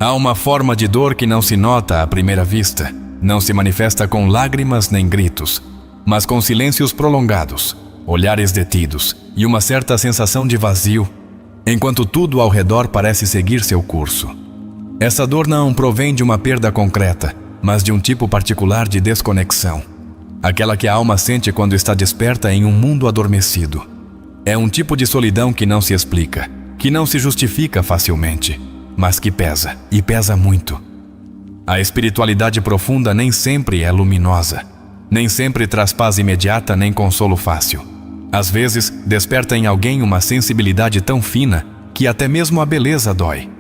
Há uma forma de dor que não se nota à primeira vista, não se manifesta com lágrimas nem gritos, mas com silêncios prolongados, olhares detidos e uma certa sensação de vazio, enquanto tudo ao redor parece seguir seu curso. Essa dor não provém de uma perda concreta, mas de um tipo particular de desconexão, aquela que a alma sente quando está desperta em um mundo adormecido. É um tipo de solidão que não se explica, que não se justifica facilmente, mas que pesa, e pesa muito. A espiritualidade profunda nem sempre é luminosa, nem sempre traz paz imediata nem consolo fácil. Às vezes, desperta em alguém uma sensibilidade tão fina que até mesmo a beleza dói.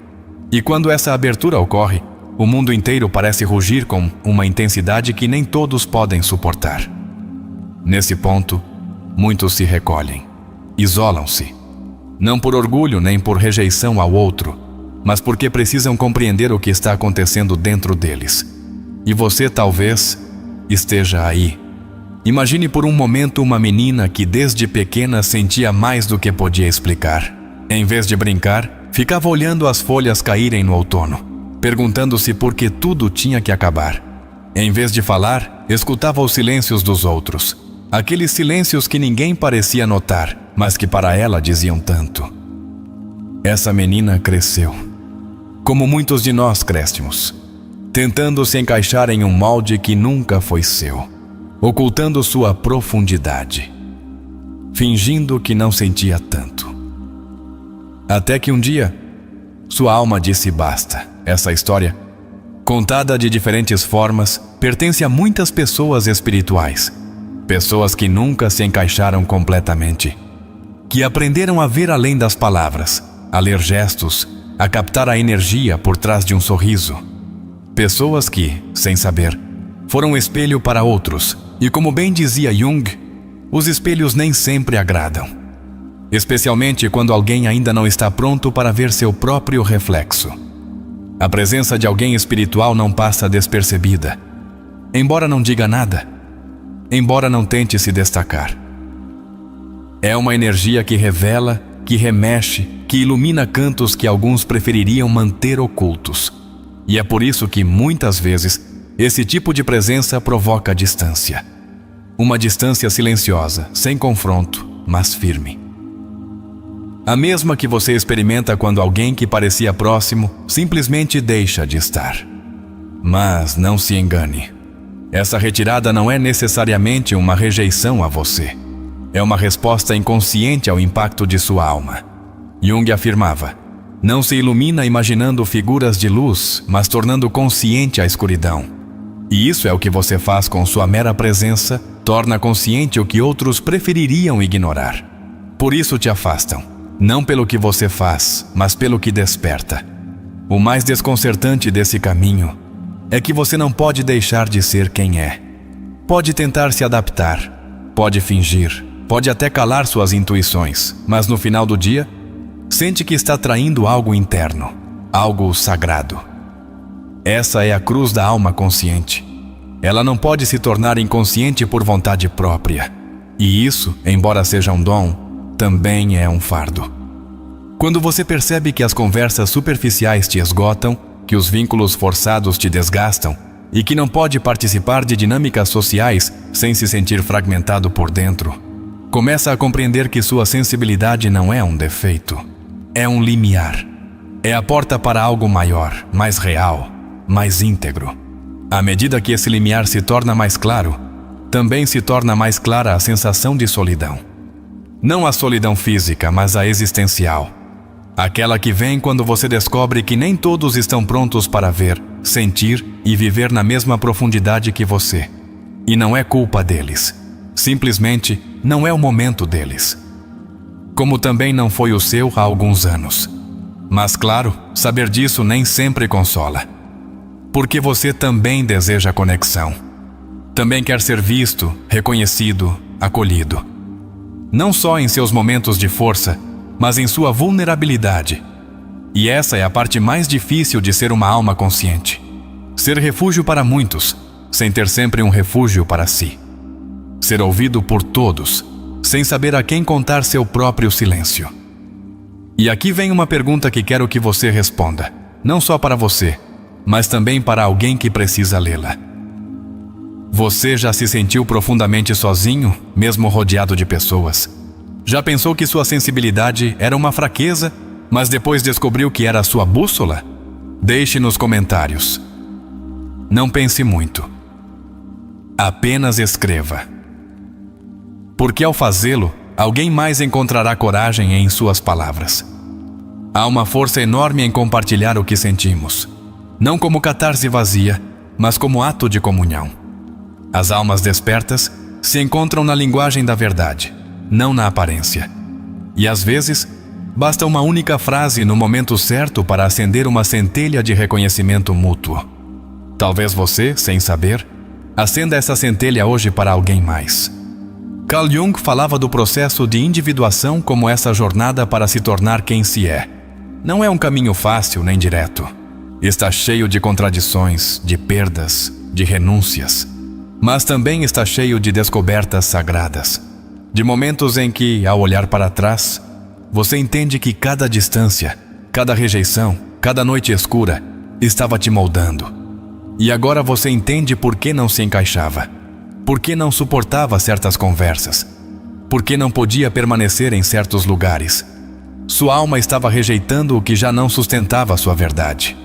E quando essa abertura ocorre, o mundo inteiro parece rugir com uma intensidade que nem todos podem suportar. Nesse ponto, muitos se recolhem, isolam-se, não por orgulho nem por rejeição ao outro, mas porque precisam compreender o que está acontecendo dentro deles. E você talvez esteja aí. Imagine por um momento uma menina que desde pequena sentia mais do que podia explicar. Em vez de brincar, ficava olhando as folhas caírem no outono, perguntando-se por que tudo tinha que acabar. Em vez de falar, escutava os silêncios dos outros, aqueles silêncios que ninguém parecia notar, mas que para ela diziam tanto. Essa menina cresceu, como muitos de nós crescemos, tentando se encaixar em um molde que nunca foi seu, ocultando sua profundidade, fingindo que não sentia tanto. Até que um dia, sua alma disse basta. Essa história, contada de diferentes formas, pertence a muitas pessoas espirituais, pessoas que nunca se encaixaram completamente, que aprenderam a ver além das palavras, a ler gestos, a captar a energia por trás de um sorriso. Pessoas que, sem saber, foram espelho para outros, e como bem dizia Jung, os espelhos nem sempre agradam, especialmente quando alguém ainda não está pronto para ver seu próprio reflexo. A presença de alguém espiritual não passa despercebida, embora não diga nada, embora não tente se destacar. É uma energia que revela, que remexe, que ilumina cantos que alguns prefeririam manter ocultos. E é por isso que, muitas vezes, esse tipo de presença provoca distância. Uma distância silenciosa, sem confronto, mas firme. A mesma que você experimenta quando alguém que parecia próximo simplesmente deixa de estar. Mas não se engane. Essa retirada não é necessariamente uma rejeição a você. É uma resposta inconsciente ao impacto de sua alma. Jung afirmava: não se ilumina imaginando figuras de luz, mas tornando consciente a escuridão. E isso é o que você faz com sua mera presença, torna consciente o que outros prefeririam ignorar. Por isso te afastam. Não pelo que você faz, mas pelo que desperta. O mais desconcertante desse caminho é que você não pode deixar de ser quem é. Pode tentar se adaptar, pode fingir, pode até calar suas intuições, mas no final do dia, sente que está traindo algo interno, algo sagrado. Essa é a cruz da alma consciente. Ela não pode se tornar inconsciente por vontade própria. E isso, embora seja um dom, também é um fardo. Quando você percebe que as conversas superficiais te esgotam, que os vínculos forçados te desgastam e que não pode participar de dinâmicas sociais sem se sentir fragmentado por dentro, começa a compreender que sua sensibilidade não é um defeito, é um limiar. É a porta para algo maior, mais real, mais íntegro. À medida que esse limiar se torna mais claro, também se torna mais clara a sensação de solidão. Não a solidão física, mas a existencial. Aquela que vem quando você descobre que nem todos estão prontos para ver, sentir e viver na mesma profundidade que você. E não é culpa deles. Simplesmente não é o momento deles. Como também não foi o seu há alguns anos. Mas claro, saber disso nem sempre consola. Porque você também deseja conexão. Também quer ser visto, reconhecido, acolhido. Não só em seus momentos de força, mas em sua vulnerabilidade. E essa é a parte mais difícil de ser uma alma consciente. Ser refúgio para muitos, sem ter sempre um refúgio para si. Ser ouvido por todos, sem saber a quem contar seu próprio silêncio. E aqui vem uma pergunta que quero que você responda. não só para você, mas também para alguém que precisa lê-la. Você já se sentiu profundamente sozinho, mesmo rodeado de pessoas? Já pensou que sua sensibilidade era uma fraqueza, mas depois descobriu que era a sua bússola? Deixe nos comentários. Não pense muito. Apenas escreva. Porque ao fazê-lo, alguém mais encontrará coragem em suas palavras. Há uma força enorme em compartilhar o que sentimos, não como catarse vazia, mas como ato de comunhão. As almas despertas se encontram na linguagem da verdade, não na aparência. E às vezes, basta uma única frase no momento certo para acender uma centelha de reconhecimento mútuo. Talvez você, sem saber, acenda essa centelha hoje para alguém mais. Carl Jung falava do processo de individuação como essa jornada para se tornar quem se é. Não é um caminho fácil nem direto. Está cheio de contradições, de perdas, de renúncias. Mas também está cheio de descobertas sagradas. De momentos em que, ao olhar para trás, você entende que cada distância, cada rejeição, cada noite escura estava te moldando. E agora você entende por que não se encaixava, por que não suportava certas conversas, por que não podia permanecer em certos lugares. Sua alma estava rejeitando o que já não sustentava sua verdade.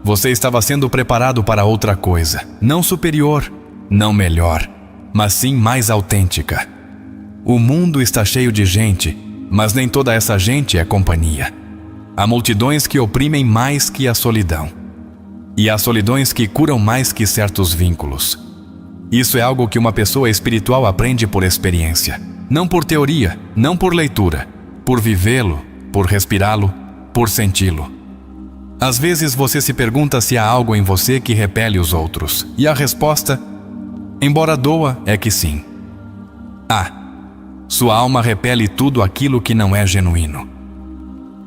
Você estava sendo preparado para outra coisa, não superior, não melhor, mas sim mais autêntica. O mundo está cheio de gente, mas nem toda essa gente é companhia. Há multidões que oprimem mais que a solidão. E há solidões que curam mais que certos vínculos. Isso é algo que uma pessoa espiritual aprende por experiência. Não por teoria, não por leitura. Por vivê-lo, por respirá-lo, por senti-lo. Às vezes você se pergunta se há algo em você que repele os outros. E a resposta, embora doa, é que sim. Sua alma repele tudo aquilo que não é genuíno.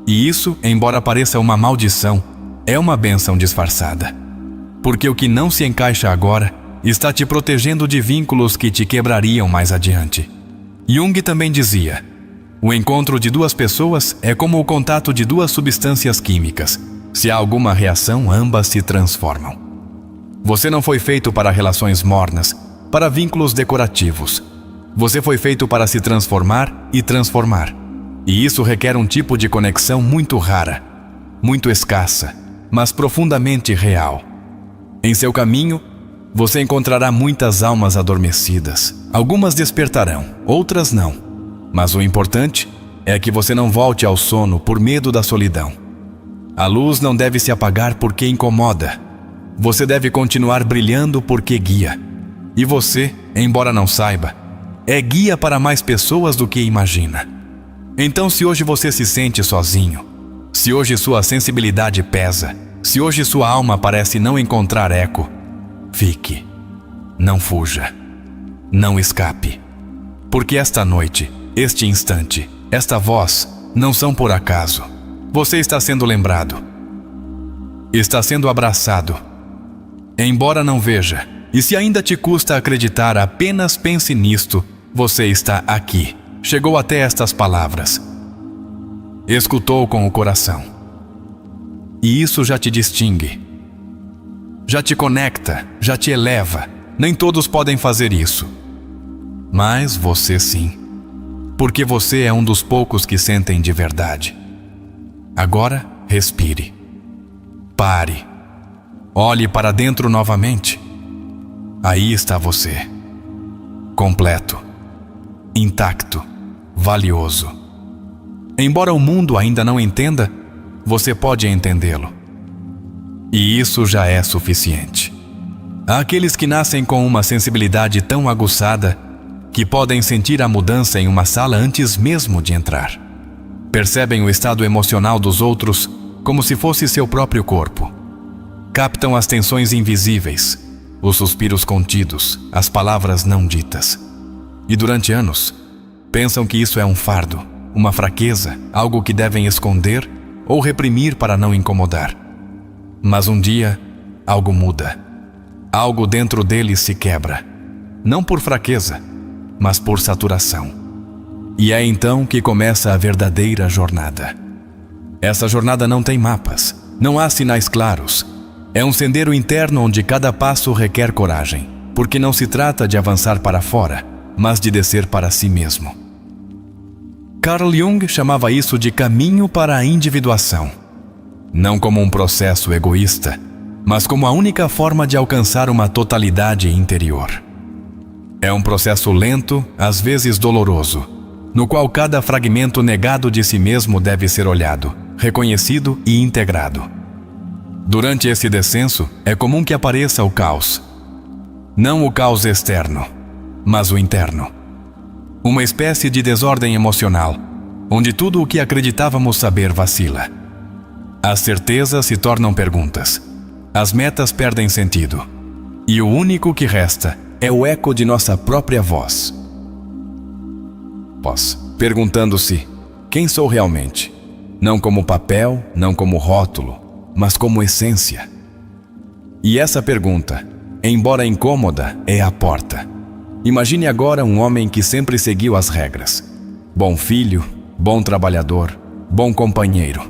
E isso, embora pareça uma maldição, é uma bênção disfarçada. Porque o que não se encaixa agora está te protegendo de vínculos que te quebrariam mais adiante. Jung também dizia: o encontro de duas pessoas é como o contato de duas substâncias químicas. Se há alguma reação, ambas se transformam. Você não foi feito para relações mornas, para vínculos decorativos. Você foi feito para se transformar e transformar. E isso requer um tipo de conexão muito rara, muito escassa, mas profundamente real. Em seu caminho, você encontrará muitas almas adormecidas. Algumas despertarão, outras não. Mas o importante é que você não volte ao sono por medo da solidão. A luz não deve se apagar porque incomoda. Você deve continuar brilhando porque guia. E você, embora não saiba, é guia para mais pessoas do que imagina. Então, se hoje você se sente sozinho, se hoje sua sensibilidade pesa, se hoje sua alma parece não encontrar eco, fique. Não fuja. Não escape. Porque esta noite, este instante, esta voz, não são por acaso. Você está sendo lembrado. Está sendo abraçado. Embora não veja, e se ainda te custa acreditar, apenas pense nisto, você está aqui. Chegou até estas palavras. Escutou com o coração. E isso já te distingue. Já te conecta, já te eleva. Nem todos podem fazer isso. Mas você sim. Porque você é um dos poucos que sentem de verdade. Agora, respire. Pare. Olhe para dentro novamente. Aí está você. Completo. Intacto. Valioso. Embora o mundo ainda não entenda, você pode entendê-lo. E isso já é suficiente. Há aqueles que nascem com uma sensibilidade tão aguçada que podem sentir a mudança em uma sala antes mesmo de entrar. Percebem o estado emocional dos outros como se fosse seu próprio corpo. Captam as tensões invisíveis, os suspiros contidos, as palavras não ditas. E durante anos, pensam que isso é um fardo, uma fraqueza, algo que devem esconder ou reprimir para não incomodar. Mas um dia, algo muda. Algo dentro deles se quebra. Não por fraqueza, mas por saturação. E é então que começa a verdadeira jornada. Essa jornada não tem mapas, Não há sinais claros. É um sendero interno onde cada passo requer coragem, porque não se trata de avançar para fora, mas de descer para si mesmo. Carl Jung chamava isso de caminho para a individuação. Não como um processo egoísta, mas como a única forma de alcançar uma totalidade interior. É um processo lento, às vezes doloroso, no qual cada fragmento negado de si mesmo deve ser olhado, reconhecido e integrado. Durante esse descenso, é comum que apareça o caos. Não o caos externo, mas o interno. Uma espécie de desordem emocional, onde tudo o que acreditávamos saber vacila. As certezas se tornam perguntas. As metas perdem sentido. E o único que resta é o eco de nossa própria voz. Perguntando-se: quem sou realmente? Não como papel, não como rótulo, mas como essência. E essa pergunta, embora incômoda, é a porta. Imagine agora um homem que sempre seguiu as regras. Bom filho, bom trabalhador, bom companheiro.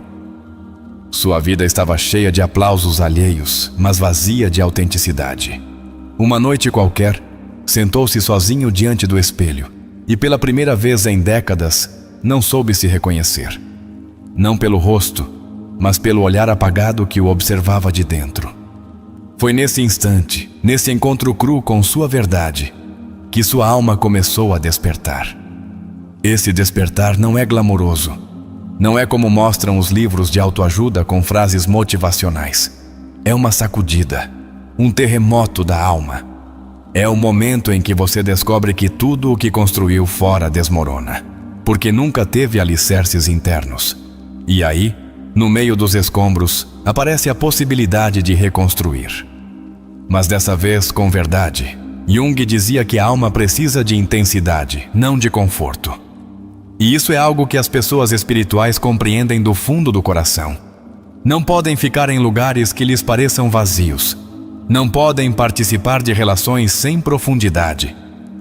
Sua vida estava cheia de aplausos alheios, mas vazia de autenticidade. Uma noite qualquer, sentou-se sozinho diante do espelho e pela primeira vez em décadas, não soube se reconhecer. Não pelo rosto, mas pelo olhar apagado que o observava de dentro. Foi nesse instante, nesse encontro cru com sua verdade, que sua alma começou a despertar. Esse despertar não é glamouroso. Não é como mostram os livros de autoajuda com frases motivacionais. É uma sacudida, um terremoto da alma. É o momento em que você descobre que tudo o que construiu fora desmorona, porque nunca teve alicerces internos. E aí, no meio dos escombros, aparece a possibilidade de reconstruir. Mas dessa vez com verdade. Jung dizia que a alma precisa de intensidade, não de conforto. E isso é algo que as pessoas espirituais compreendem do fundo do coração. Não podem ficar em lugares que lhes pareçam vazios. Não podem participar de relações sem profundidade.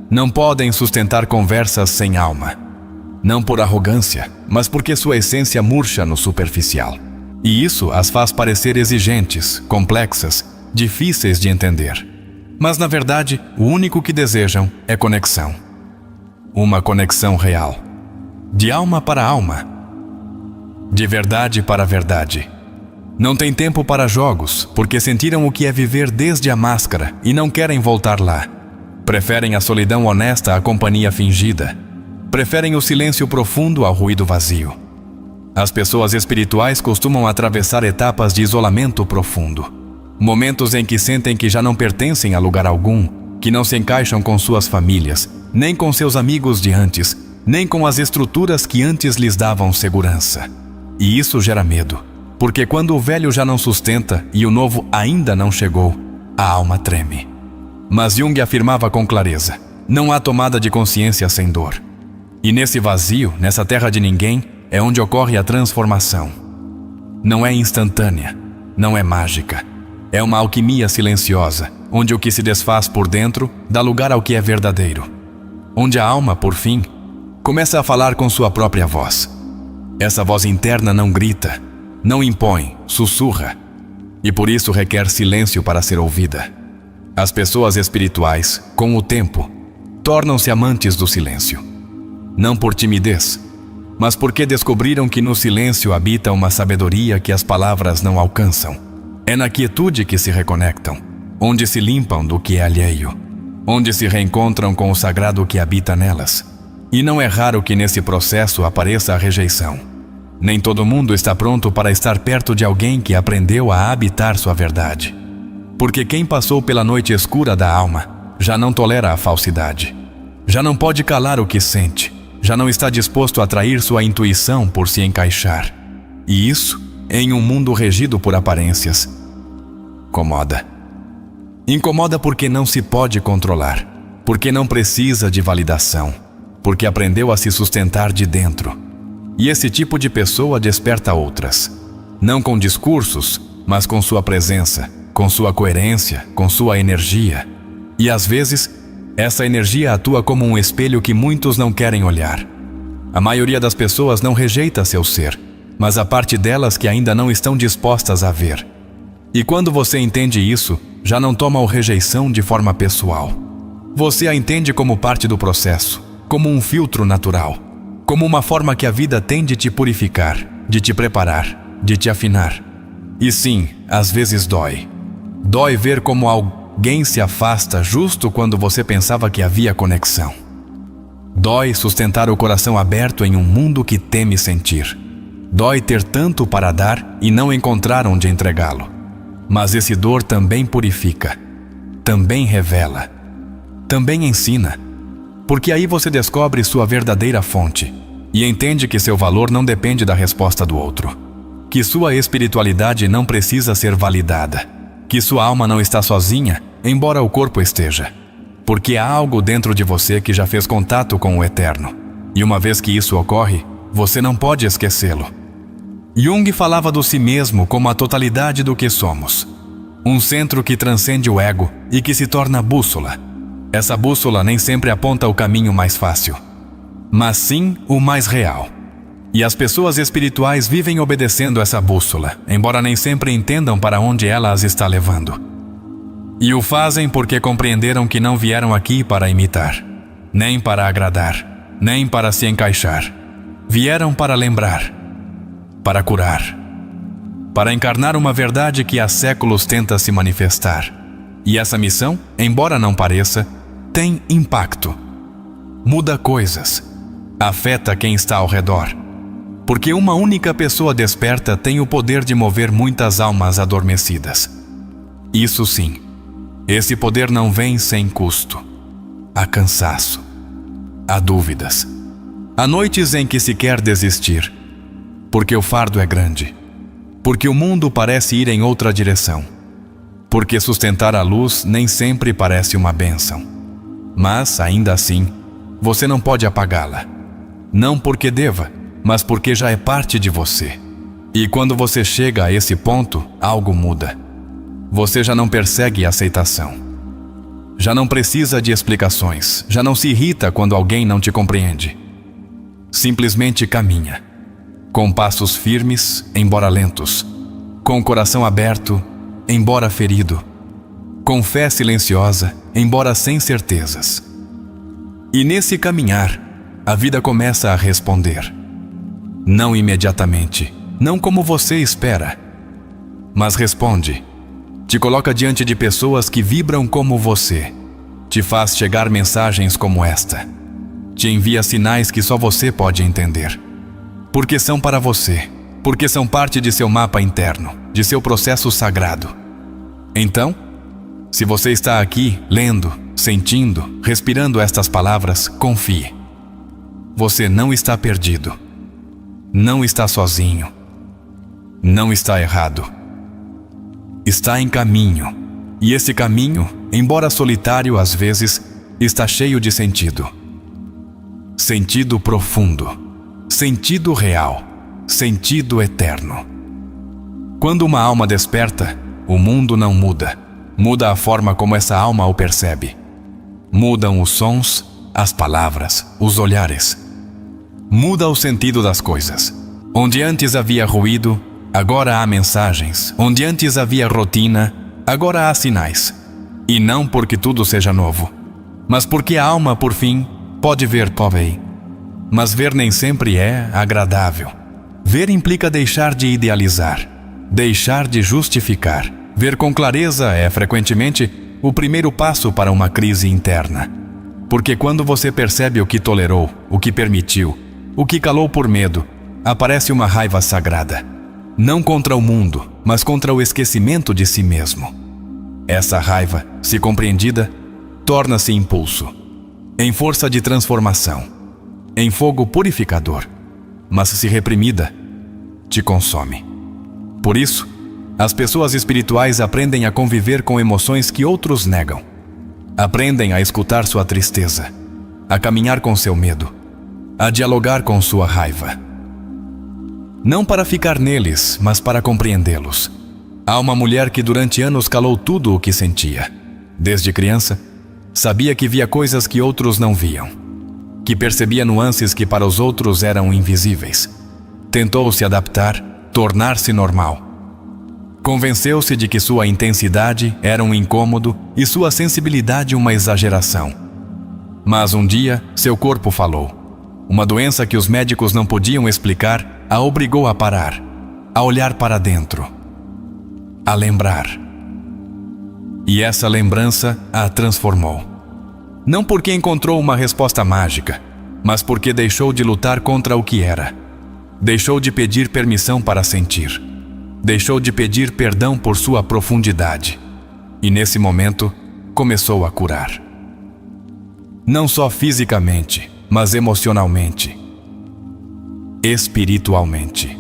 Não podem sustentar conversas sem alma. Não por arrogância, mas porque sua essência murcha no superficial. E isso as faz parecer exigentes, complexas, difíceis de entender. Mas na verdade, o único que desejam é conexão. Uma conexão real. De alma para alma. De verdade para verdade. Não tem tempo para jogos, porque sentiram o que é viver desde a máscara e não querem voltar lá. Preferem a solidão honesta à companhia fingida. Preferem o silêncio profundo ao ruído vazio. As pessoas espirituais costumam atravessar etapas de isolamento profundo. Momentos em que sentem que já não pertencem a lugar algum, que não se encaixam com suas famílias, nem com seus amigos de antes, nem com as estruturas que antes lhes davam segurança. E isso gera medo. Porque quando o velho já não sustenta e o novo ainda não chegou, a alma treme. Mas Jung afirmava com clareza: não há tomada de consciência sem dor. E nesse vazio, nessa terra de ninguém, é onde ocorre a transformação. Não é instantânea, não é mágica. É uma alquimia silenciosa, onde o que se desfaz por dentro dá lugar ao que é verdadeiro. Onde a alma, por fim, começa a falar com sua própria voz. Essa voz interna não grita, não impõe, sussurra, e por isso requer silêncio para ser ouvida. As pessoas espirituais, com o tempo, tornam-se amantes do silêncio. Não por timidez, mas porque descobriram que no silêncio habita uma sabedoria que as palavras não alcançam. É na quietude que se reconectam, onde se limpam do que é alheio, onde se reencontram com o sagrado que habita nelas. E não é raro que nesse processo apareça a rejeição. Nem todo mundo está pronto para estar perto de alguém que aprendeu a habitar sua verdade. Porque quem passou pela noite escura da alma já não tolera a falsidade. Já não pode calar o que sente. Já não está disposto a trair sua intuição por se encaixar. E isso, em um mundo regido por aparências, incomoda. Incomoda porque não se pode controlar. Porque não precisa de validação. Porque aprendeu a se sustentar de dentro. E esse tipo de pessoa desperta outras. Não com discursos, mas com sua presença, com sua coerência, com sua energia. E às vezes, essa energia atua como um espelho que muitos não querem olhar. A maioria das pessoas não rejeita seu ser, mas a parte delas que ainda não estão dispostas a ver. E quando você entende isso, já não toma a rejeição de forma pessoal. Você a entende como parte do processo, como um filtro natural, como uma forma que a vida tem de te purificar, de te preparar, de te afinar. E sim, às vezes dói. Dói ver como alguém se afasta justo quando você pensava que havia conexão. Dói sustentar o coração aberto em um mundo que teme sentir. Dói ter tanto para dar e não encontrar onde entregá-lo. Mas esse dor também purifica, também revela, também ensina. Porque aí você descobre sua verdadeira fonte e entende que seu valor não depende da resposta do outro. Que sua espiritualidade não precisa ser validada. Que sua alma não está sozinha, embora o corpo esteja. Porque há algo dentro de você que já fez contato com o Eterno. E uma vez que isso ocorre, você não pode esquecê-lo. Jung falava do si mesmo como a totalidade do que somos. Um centro que transcende o ego e que se torna bússola. Essa bússola nem sempre aponta o caminho mais fácil, mas sim o mais real. E as pessoas espirituais vivem obedecendo essa bússola, embora nem sempre entendam para onde ela as está levando. E o fazem porque compreenderam que não vieram aqui para imitar, nem para agradar, nem para se encaixar. Vieram para lembrar, para curar, para encarnar uma verdade que há séculos tenta se manifestar. E essa missão, embora não pareça, tem impacto. Muda coisas, afeta quem está ao redor. Porque uma única pessoa desperta tem o poder de mover muitas almas adormecidas. Isso sim, esse poder não vem sem custo. Há cansaço, há dúvidas, há noites em que se quer desistir, porque o fardo é grande, porque o mundo parece ir em outra direção, porque sustentar a luz nem sempre parece uma bênção. Mas, ainda assim, você não pode apagá-la. Não porque deva, mas porque já é parte de você. E quando você chega a esse ponto, algo muda. Você já não persegue aceitação. Já não precisa de explicações. Já não se irrita quando alguém não te compreende. Simplesmente caminha. Com passos firmes, embora lentos. Com o coração aberto, embora ferido. Com fé silenciosa, embora sem certezas. E nesse caminhar, a vida começa a responder. Não imediatamente, não como você espera, mas responde. Te coloca diante de pessoas que vibram como você. Te faz chegar mensagens como esta. Te envia sinais que só você pode entender. Porque são para você, porque são parte de seu mapa interno, de seu processo sagrado. Então, se você está aqui, lendo, sentindo, respirando estas palavras, confie. Você não está perdido. Não está sozinho. Não está errado. Está em caminho. E esse caminho, embora solitário às vezes, está cheio de sentido. Sentido profundo. Sentido real. Sentido eterno. Quando uma alma desperta, o mundo não muda. Muda a forma como essa alma o percebe. Mudam os sons, as palavras, os olhares. Muda o sentido das coisas. Onde antes havia ruído, agora há mensagens. Onde antes havia rotina, agora há sinais. E não porque tudo seja novo, mas porque a alma, por fim, pode ver Povei. Mas ver nem sempre é agradável. Ver implica deixar de idealizar, deixar de justificar. Ver com clareza é, frequentemente, o primeiro passo para uma crise interna. Porque quando você percebe o que tolerou, o que permitiu, o que calou por medo, aparece uma raiva sagrada. Não contra o mundo, mas contra o esquecimento de si mesmo. Essa raiva, se compreendida, torna-se impulso, em força de transformação, em fogo purificador, mas se reprimida, te consome. Por isso, as pessoas espirituais aprendem a conviver com emoções que outros negam. Aprendem a escutar sua tristeza, a caminhar com seu medo, a dialogar com sua raiva. Não para ficar neles, mas para compreendê-los. Há uma mulher que durante anos calou tudo o que sentia. Desde criança, sabia que via coisas que outros não viam, que percebia nuances que para os outros eram invisíveis. Tentou se adaptar, tornar-se normal. Convenceu-se de que sua intensidade era um incômodo e sua sensibilidade uma exageração. Mas um dia, seu corpo falou. Uma doença que os médicos não podiam explicar a obrigou a parar, a olhar para dentro, a lembrar. E essa lembrança a transformou. Não porque encontrou uma resposta mágica, mas porque deixou de lutar contra o que era. Deixou de pedir permissão para sentir. Deixou de pedir perdão por sua profundidade. E nesse momento, começou a curar. Não só fisicamente, mas emocionalmente, espiritualmente.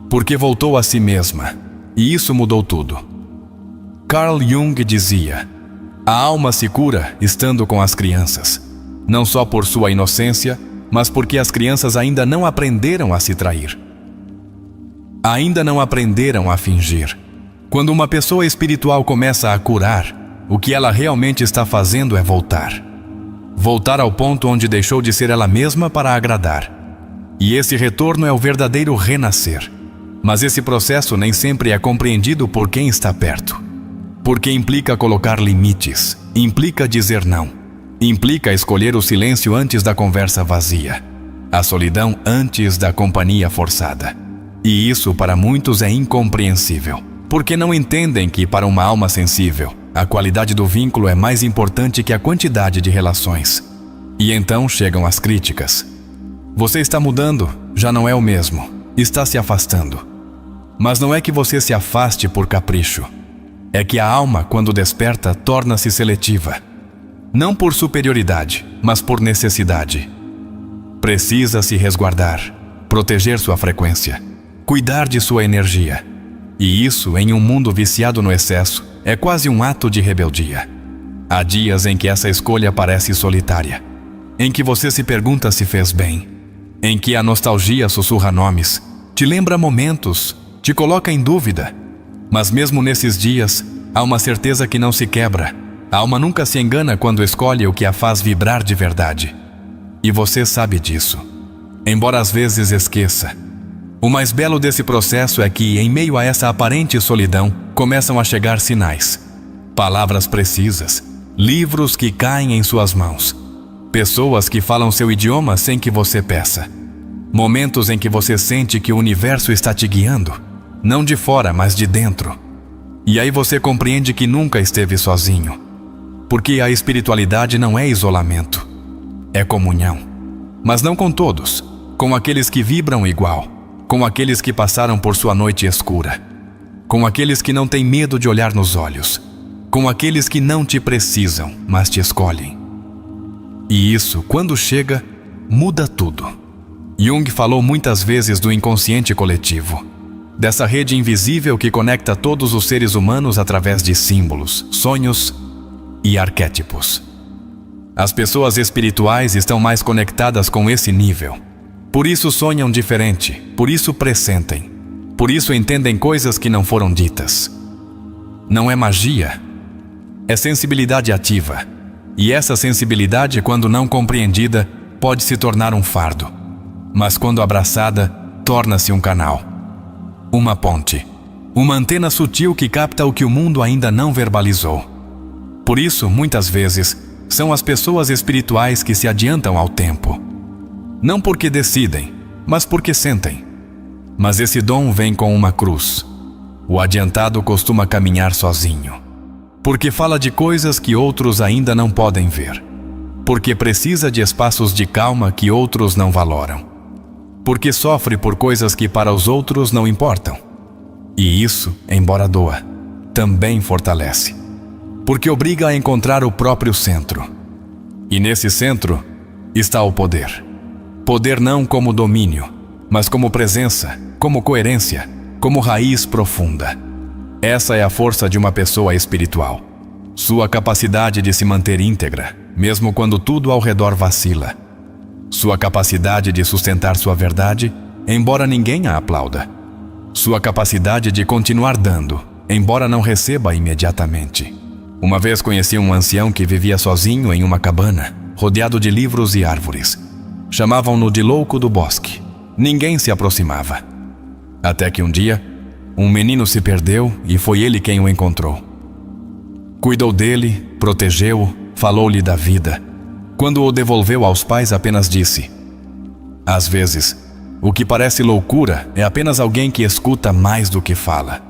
Porque voltou a si mesma, e isso mudou tudo. Carl Jung dizia: a alma se cura estando com as crianças, não só por sua inocência, mas porque as crianças ainda não aprenderam a se trair. Ainda não aprenderam a fingir. Quando uma pessoa espiritual começa a curar, o que ela realmente está fazendo é voltar. Voltar ao ponto onde deixou de ser ela mesma para agradar. E esse retorno é o verdadeiro renascer. Mas esse processo nem sempre é compreendido por quem está perto. Porque implica colocar limites, implica dizer não, implica escolher o silêncio antes da conversa vazia, a solidão antes da companhia forçada. E isso para muitos é incompreensível, porque não entendem que para uma alma sensível, a qualidade do vínculo é mais importante que a quantidade de relações. E então chegam as críticas. Você está mudando, já não é o mesmo, está se afastando. Mas não é que você se afaste por capricho. É que a alma, quando desperta, torna-se seletiva. Não por superioridade, mas por necessidade. Precisa se resguardar, proteger sua frequência, cuidar de sua energia. E isso, em um mundo viciado no excesso, é quase um ato de rebeldia. Há dias em que essa escolha parece solitária, em que você se pergunta se fez bem, em que a nostalgia sussurra nomes, te lembra momentos, te coloca em dúvida. Mas mesmo nesses dias, há uma certeza que não se quebra. A alma nunca se engana quando escolhe o que a faz vibrar de verdade. E você sabe disso, embora às vezes esqueça. O mais belo desse processo é que, em meio a essa aparente solidão, começam a chegar sinais. Palavras precisas, livros que caem em suas mãos, pessoas que falam seu idioma sem que você peça. Momentos em que você sente que o universo está te guiando, não de fora, mas de dentro. E aí você compreende que nunca esteve sozinho. Porque a espiritualidade não é isolamento, é comunhão. Mas não com todos, com aqueles que vibram igual, com aqueles que passaram por sua noite escura, com aqueles que não têm medo de olhar nos olhos, com aqueles que não te precisam, mas te escolhem. E isso, quando chega, muda tudo. Jung falou muitas vezes do inconsciente coletivo, dessa rede invisível que conecta todos os seres humanos através de símbolos, sonhos e arquétipos. As pessoas espirituais estão mais conectadas com esse nível. Por isso sonham diferente, por isso pressentem, por isso entendem coisas que não foram ditas. Não é magia, é sensibilidade ativa. E essa sensibilidade, quando não compreendida, pode se tornar um fardo. Mas quando abraçada, torna-se um canal. Uma ponte. Uma antena sutil que capta o que o mundo ainda não verbalizou. Por isso, muitas vezes, são as pessoas espirituais que se adiantam ao tempo. Não porque decidem, mas porque sentem. Mas esse dom vem com uma cruz. O adiantado costuma caminhar sozinho. Porque fala de coisas que outros ainda não podem ver. Porque precisa de espaços de calma que outros não valoram. Porque sofre por coisas que para os outros não importam. E isso, embora doa, também fortalece. Porque obriga a encontrar o próprio centro. E nesse centro está o poder. Poder não como domínio, mas como presença, como coerência, como raiz profunda. Essa é a força de uma pessoa espiritual. Sua capacidade de se manter íntegra, mesmo quando tudo ao redor vacila. Sua capacidade de sustentar sua verdade, embora ninguém a aplauda. Sua capacidade de continuar dando, embora não receba imediatamente. Uma vez conheci um ancião que vivia sozinho em uma cabana, rodeado de livros e árvores. Chamavam-no de louco do bosque. ninguém se aproximava. Até que um dia, um menino se perdeu e foi ele quem o encontrou. Cuidou dele, protegeu-o, falou-lhe da vida. Quando o devolveu aos pais, apenas disse: às vezes, o que parece loucura é apenas alguém que escuta mais do que fala.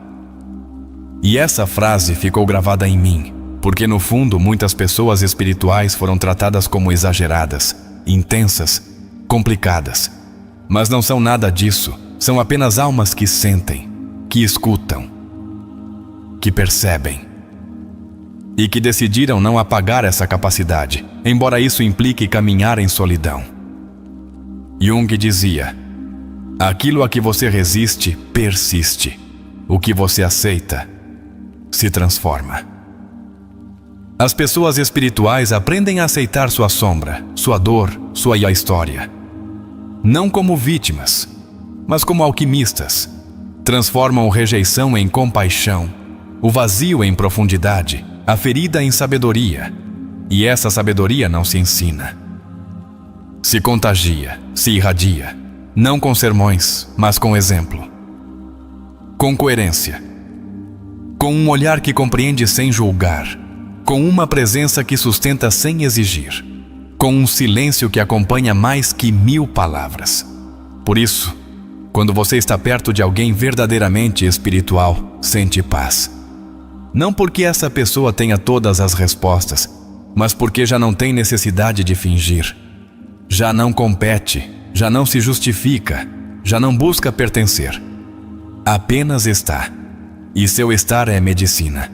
E essa frase ficou gravada em mim, porque no fundo muitas pessoas espirituais foram tratadas como exageradas, intensas, complicadas. Mas não são nada disso, são apenas almas que sentem, que escutam, que percebem. E que decidiram não apagar essa capacidade, embora isso implique caminhar em solidão. Jung dizia: aquilo a que você resiste, persiste. O que você aceita, se transforma. As pessoas espirituais aprendem a aceitar sua sombra, sua dor, sua história. Não como vítimas, mas como alquimistas. Transformam rejeição em compaixão, o vazio em profundidade, a ferida em sabedoria. E essa sabedoria não se ensina. Se contagia, se irradia, não com sermões, mas com exemplo. Com coerência. Com um olhar que compreende sem julgar. Com uma presença que sustenta sem exigir. Com um silêncio que acompanha mais que 1000 palavras. Por isso, quando você está perto de alguém verdadeiramente espiritual, sente paz. Não porque essa pessoa tenha todas as respostas, mas porque já não tem necessidade de fingir. Já não compete, já não se justifica, já não busca pertencer. Apenas está. E seu estar é medicina.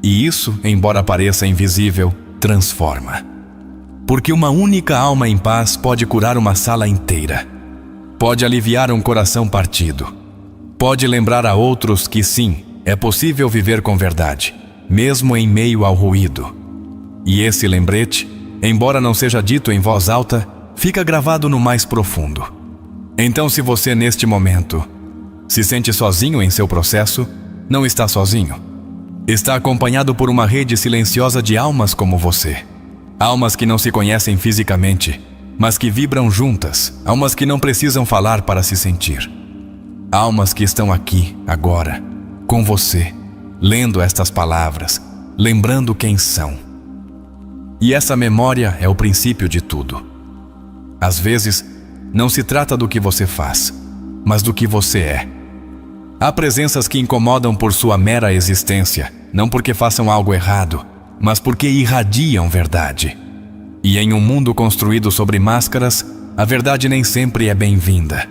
E isso, embora pareça invisível, transforma. Porque uma única alma em paz pode curar uma sala inteira. Pode aliviar um coração partido. Pode lembrar a outros que sim, é possível viver com verdade, mesmo em meio ao ruído. E esse lembrete, embora não seja dito em voz alta, fica gravado no mais profundo. Então, se você neste momento se sente sozinho em seu processo, não está sozinho. Está acompanhado por uma rede silenciosa de almas como você. Almas que não se conhecem fisicamente, mas que vibram juntas. Almas que não precisam falar para se sentir. Almas que estão aqui, agora, com você, lendo estas palavras, lembrando quem são. E essa memória é o princípio de tudo. Às vezes, não se trata do que você faz, mas do que você é. Há presenças que incomodam por sua mera existência, não porque façam algo errado, mas porque irradiam verdade. E em um mundo construído sobre máscaras, a verdade nem sempre é bem-vinda.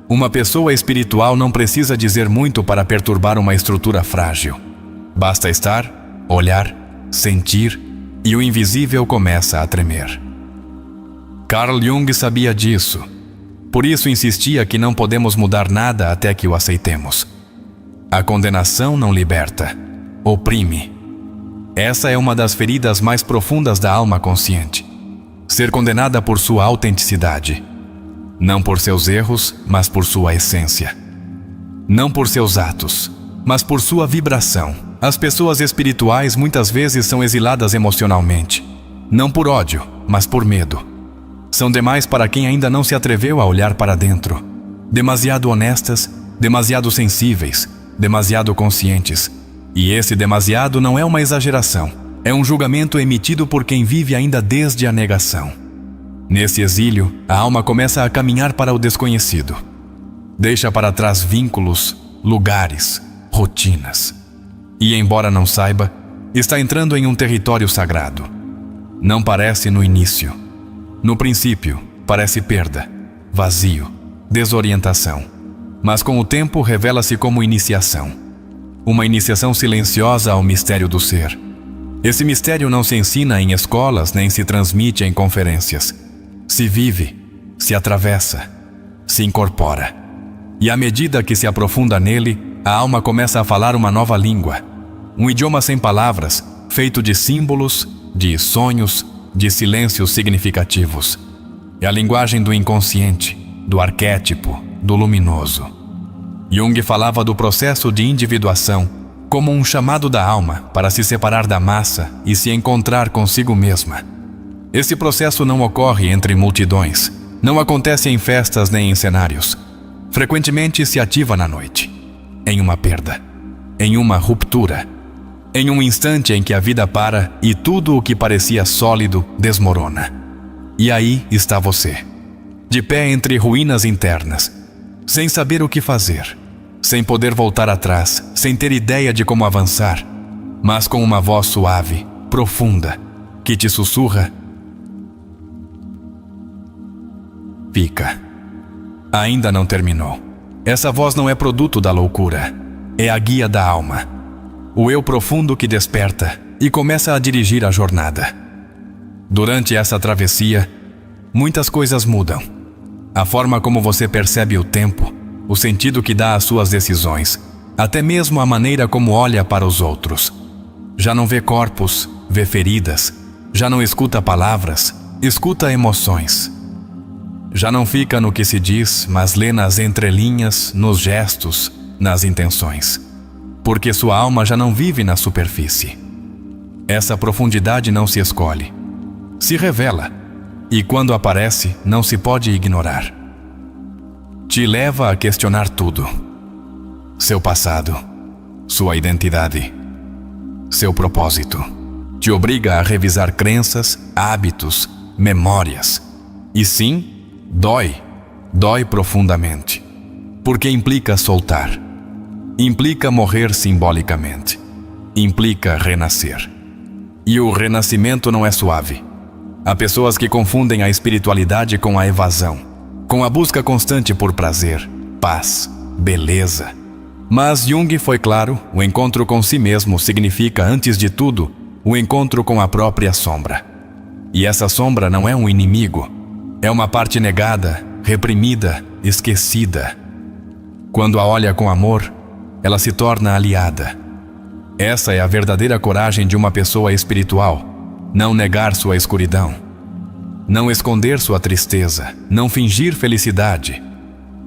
Uma pessoa espiritual não precisa dizer muito para perturbar uma estrutura frágil. Basta estar, olhar, sentir, e o invisível começa a tremer. Carl Jung sabia disso. Por isso insistia que não podemos mudar nada até que o aceitemos. A condenação não liberta, oprime. Essa é uma das feridas mais profundas da alma consciente. Ser condenada por sua autenticidade. Não por seus erros, mas por sua essência. Não por seus atos, mas por sua vibração. As pessoas espirituais muitas vezes são exiladas emocionalmente. Não por ódio, mas por medo. São demais para quem ainda não se atreveu a olhar para dentro. Demasiado honestas, demasiado sensíveis, demasiado conscientes. E esse demasiado não é uma exageração. É um julgamento emitido por quem vive ainda desde a negação. Nesse exílio, a alma começa a caminhar para o desconhecido. Deixa para trás vínculos, lugares, rotinas. E embora não saiba, está entrando em um território sagrado. Não parece no início. No princípio, parece perda, vazio, desorientação. Mas com o tempo revela-se como iniciação. Uma iniciação silenciosa ao mistério do ser. Esse mistério não se ensina em escolas nem se transmite em conferências. Se vive, se atravessa, se incorpora. E à medida que se aprofunda nele, a alma começa a falar uma nova língua. Um idioma sem palavras, feito de símbolos, de sonhos, de silêncios significativos. É a linguagem do inconsciente, do arquétipo, do luminoso. Jung falava do processo de individuação como um chamado da alma para se separar da massa e se encontrar consigo mesma. Esse processo não ocorre entre multidões, Não acontece em festas nem em cenários. Frequentemente se ativa na noite, em uma perda, em uma ruptura, em um instante em que a vida para e tudo o que parecia sólido desmorona. E aí está você, de pé entre ruínas internas, sem saber o que fazer, sem poder voltar atrás, sem ter ideia de como avançar, mas com uma voz suave, profunda, que te sussurra: fica. Ainda não terminou. Essa voz não é produto da loucura, é a guia da alma, o eu profundo que desperta e começa a dirigir a jornada. Durante essa travessia, muitas coisas mudam. A forma como você percebe o tempo, o sentido que dá às suas decisões, até mesmo a maneira como olha para os outros. Já não vê corpos, vê feridas. Já não escuta palavras, escuta emoções. Já não fica no que se diz, mas lê nas entrelinhas, nos gestos, nas intenções. Porque sua alma já não vive na superfície. Essa profundidade não se escolhe, se revela, e quando aparece, não se pode ignorar. Te leva a questionar tudo: seu passado, sua identidade, seu propósito. Te obriga a revisar crenças, hábitos, memórias. E sim, dói profundamente, porque implica soltar, implica morrer simbolicamente, implica renascer. E o renascimento não é suave. Há pessoas que confundem a espiritualidade com a evasão, com a busca constante por prazer, paz, beleza. Mas Jung foi claro: o encontro com si mesmo significa, antes de tudo, o encontro com a própria sombra. E essa sombra não é um inimigo, é uma parte negada, reprimida, esquecida. Quando a olha com amor, ela se torna aliada. Essa é a verdadeira coragem de uma pessoa espiritual: não negar sua escuridão, não esconder sua tristeza, não fingir felicidade,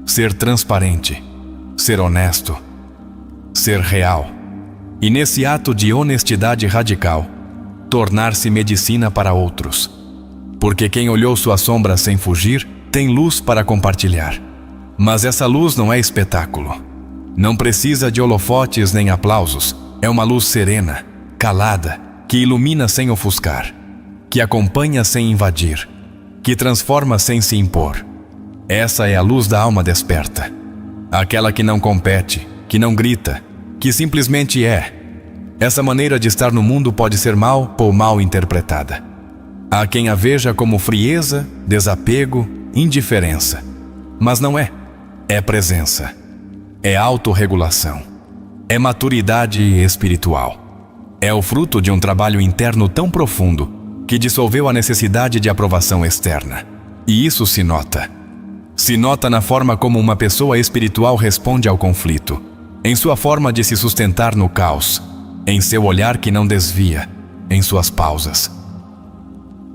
ser transparente, ser honesto, ser real. E nesse ato de honestidade radical, tornar-se medicina para outros. Porque quem olhou sua sombra sem fugir, tem luz para compartilhar. Mas essa luz não é espetáculo. Não precisa de holofotes nem aplausos. É uma luz serena, calada, que ilumina sem ofuscar, que acompanha sem invadir, que transforma sem se impor. Essa é a luz da alma desperta. Aquela que não compete, que não grita, que simplesmente é. Essa maneira de estar no mundo pode ser mal ou mal interpretada. Há quem a veja como frieza, desapego, indiferença. Mas não é. É presença. É autorregulação. É maturidade espiritual. É o fruto de um trabalho interno tão profundo que dissolveu a necessidade de aprovação externa. E isso se nota. Se nota na forma como uma pessoa espiritual responde ao conflito, em sua forma de se sustentar no caos, em seu olhar que não desvia, em suas pausas,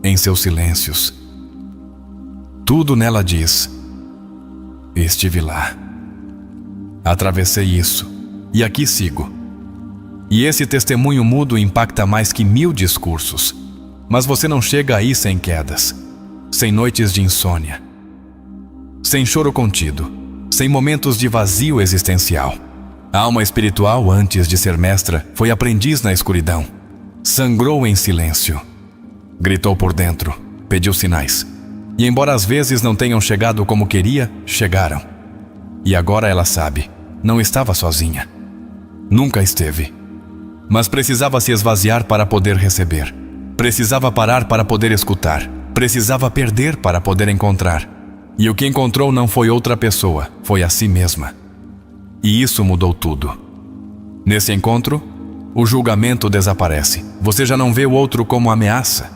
em seus silêncios. Tudo nela diz: estive lá, atravessei isso, e aqui sigo. E esse testemunho mudo impacta mais que 1000 discursos. Mas você não chega aí sem quedas, sem noites de insônia, sem choro contido, sem momentos de vazio existencial. A alma espiritual, antes de ser mestra, foi aprendiz na escuridão. Sangrou em silêncio. Gritou por dentro, pediu sinais. E embora às vezes não tenham chegado como queria, chegaram. E agora ela sabe, não estava sozinha. Nunca esteve. Mas precisava se esvaziar para poder receber. Precisava parar para poder escutar. Precisava perder para poder encontrar. E o que encontrou não foi outra pessoa, foi a si mesma. E isso mudou tudo. Nesse encontro, o julgamento desaparece. Você já não vê o outro como ameaça.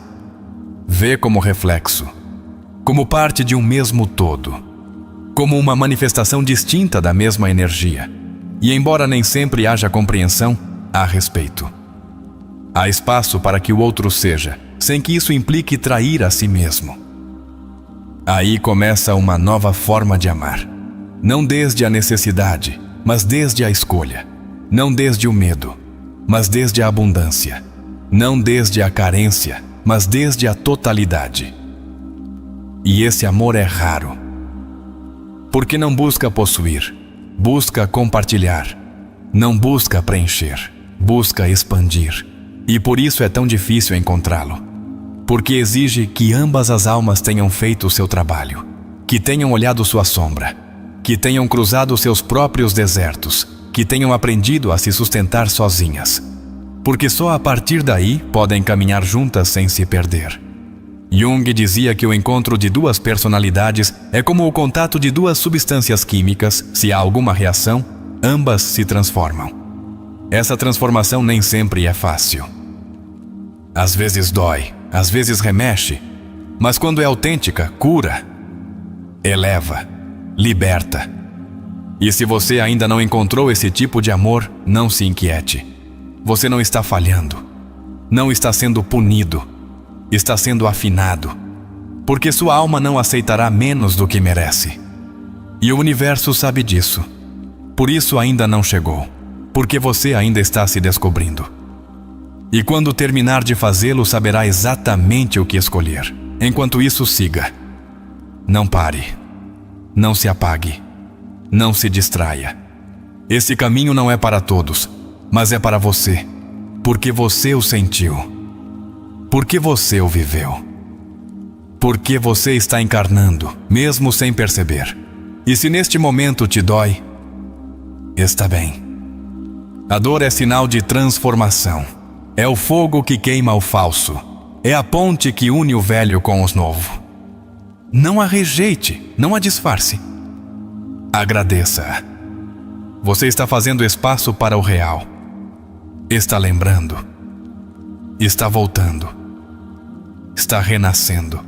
Vê como reflexo, como parte de um mesmo todo, como uma manifestação distinta da mesma energia. E embora nem sempre haja compreensão, há respeito. Há espaço para que o outro seja, sem que isso implique trair a si mesmo. Aí começa uma nova forma de amar. Não desde a necessidade, mas desde a escolha. Não desde o medo, mas desde a abundância. Não desde a carência, mas desde a totalidade. e esse amor é raro. Porque não busca possuir, busca compartilhar. Não busca preencher, busca expandir. E por isso é tão difícil encontrá-lo. Porque exige que ambas as almas tenham feito o seu trabalho, que tenham olhado sua sombra, que tenham cruzado seus próprios desertos, que tenham aprendido a se sustentar sozinhas. Porque só a partir daí podem caminhar juntas sem se perder. Jung dizia que o encontro de duas personalidades é como o contato de duas substâncias químicas. Se há alguma reação, ambas se transformam. Essa transformação nem sempre é fácil. Às vezes dói, às vezes remexe, mas quando é autêntica, cura, eleva, liberta. E se você ainda não encontrou esse tipo de amor, não se inquiete. Você não está falhando, não está sendo punido, está sendo afinado, porque sua alma não aceitará menos do que merece. E o universo sabe disso. Por isso ainda não chegou, porque você ainda está se descobrindo. E quando terminar de fazê-lo, saberá exatamente o que escolher. Enquanto isso, siga. Não pare. Não se apague. Não se distraia. Esse caminho não é para todos, mas é para você, porque você o sentiu. Porque você o viveu. Porque você está encarnando, mesmo sem perceber. E se neste momento te dói, está bem. A dor é sinal de transformação. É o fogo que queima o falso. É a ponte que une o velho com o novo. Não a rejeite, não a disfarce. Agradeça. Você está fazendo espaço para o real. Está lembrando. Está voltando. Está renascendo.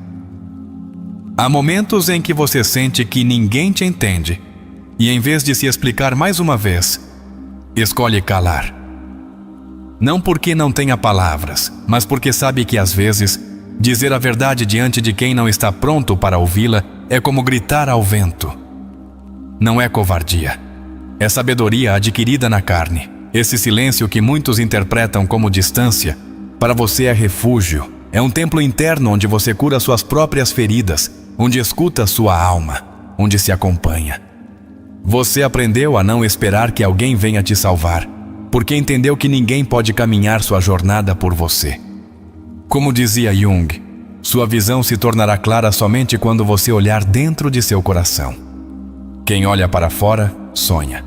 Há momentos em que você sente que ninguém te entende, e em vez de se explicar mais uma vez, escolhe calar. Não porque não tenha palavras, mas porque sabe que às vezes, dizer a verdade diante de quem não está pronto para ouvi-la é como gritar ao vento. Não é covardia. É sabedoria adquirida na carne. Esse silêncio que muitos interpretam como distância, para você é refúgio. É um templo interno onde você cura suas próprias feridas, onde escuta sua alma, onde se acompanha. Você aprendeu a não esperar que alguém venha te salvar, porque entendeu que ninguém pode caminhar sua jornada por você. Como dizia Jung, sua visão se tornará clara somente quando você olhar dentro de seu coração. Quem olha para fora, sonha.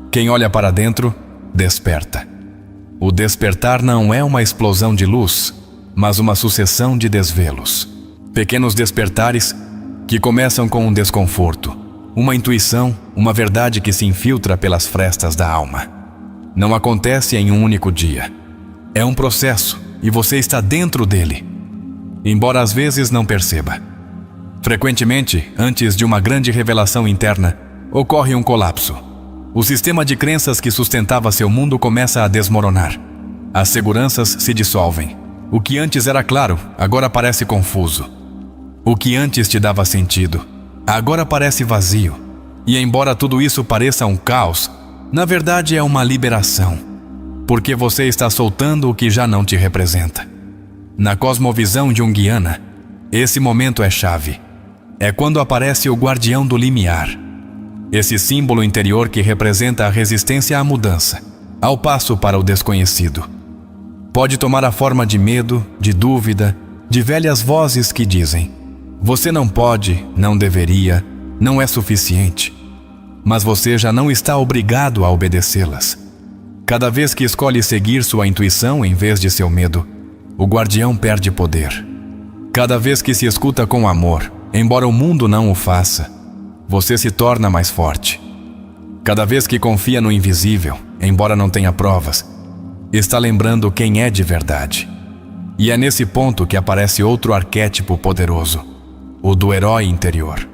Quem olha para dentro, desperta. O despertar não é uma explosão de luz, mas uma sucessão de desvelos. Pequenos despertares que começam com um desconforto, uma intuição, uma verdade que se infiltra pelas frestas da alma. Não acontece em um único dia. É um processo e você está dentro dele, embora às vezes não perceba. Frequentemente, antes de uma grande revelação interna, ocorre um colapso. O sistema de crenças que sustentava seu mundo começa a desmoronar. As seguranças se dissolvem. O que antes era claro, agora parece confuso. O que antes te dava sentido, agora parece vazio. E embora tudo isso pareça um caos, na verdade é uma liberação, porque você está soltando o que já não te representa. Na cosmovisão junguiana, esse momento é chave. É quando aparece o guardião do limiar, esse símbolo interior que representa a resistência à mudança, ao passo para o desconhecido. Pode tomar a forma de medo, de dúvida, de velhas vozes que dizem: você não pode, não deveria, não é suficiente. Mas você já não está obrigado a obedecê-las. Cada vez que escolhe seguir sua intuição em vez de seu medo, o guardião perde poder. Cada vez que se escuta com amor, embora o mundo não o faça, você se torna mais forte. Cada vez que confia no invisível, embora não tenha provas, está lembrando quem é de verdade. E é nesse ponto que aparece outro arquétipo poderoso, o do herói interior.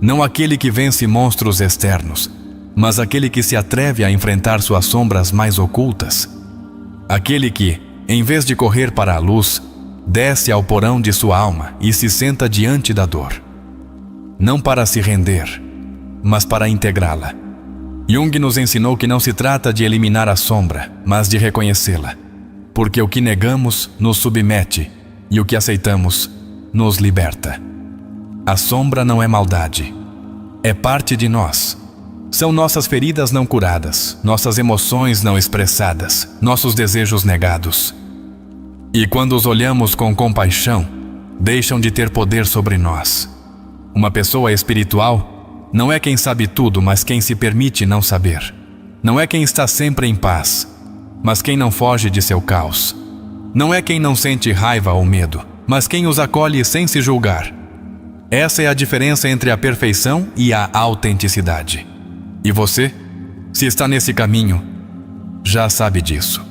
Não aquele que vence monstros externos, mas aquele que se atreve a enfrentar suas sombras mais ocultas. Aquele que, em vez de correr para a luz, desce ao porão de sua alma e se senta diante da dor. Não para se render, mas para integrá-la. Jung nos ensinou que não se trata de eliminar a sombra, mas de reconhecê-la. Porque o que negamos nos submete e o que aceitamos nos liberta. A sombra não é maldade. É parte de nós. São nossas feridas não curadas, nossas emoções não expressadas, nossos desejos negados. E quando os olhamos com compaixão, deixam de ter poder sobre nós. Uma pessoa espiritual não é quem sabe tudo, mas quem se permite não saber. Não é quem está sempre em paz, mas quem não foge de seu caos. Não é quem não sente raiva ou medo, mas quem os acolhe sem se julgar. Essa é a diferença entre a perfeição e a autenticidade. E você, se está nesse caminho, já sabe disso.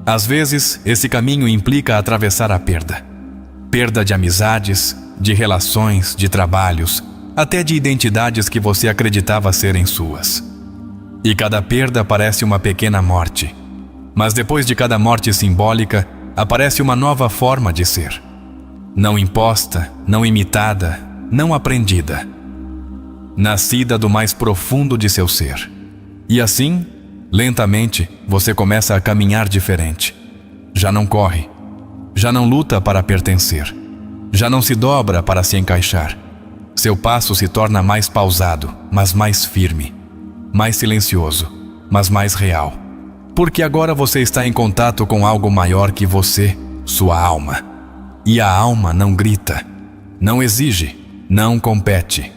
Às vezes, esse caminho implica atravessar a perda. Perda de amizades, de relações, de trabalhos, até de identidades que você acreditava serem suas. E cada perda parece uma pequena morte. Mas depois de cada morte simbólica, aparece uma nova forma de ser. Não imposta, não imitada, não aprendida. Nascida do mais profundo de seu ser. E assim, lentamente, você começa a caminhar diferente. Já não corre. Já não luta para pertencer. Já não se dobra para se encaixar. Seu passo se torna mais pausado, mas mais firme. Mais silencioso, mas mais real. Porque agora você está em contato com algo maior que você, sua alma. E a alma não grita, não exige, não compete.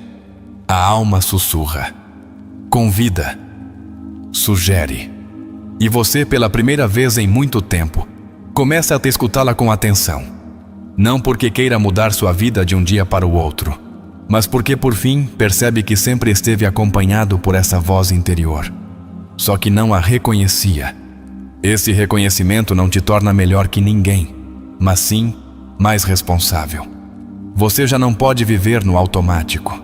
A alma sussurra, convida, sugere. E você, pela primeira vez em muito tempo, começa a te escutá-la com atenção. Não porque queira mudar sua vida de um dia para o outro, mas porque por fim percebe que sempre esteve acompanhado por essa voz interior. Só que não a reconhecia. Esse reconhecimento não te torna melhor que ninguém, mas sim mais responsável. Você já não pode viver no automático.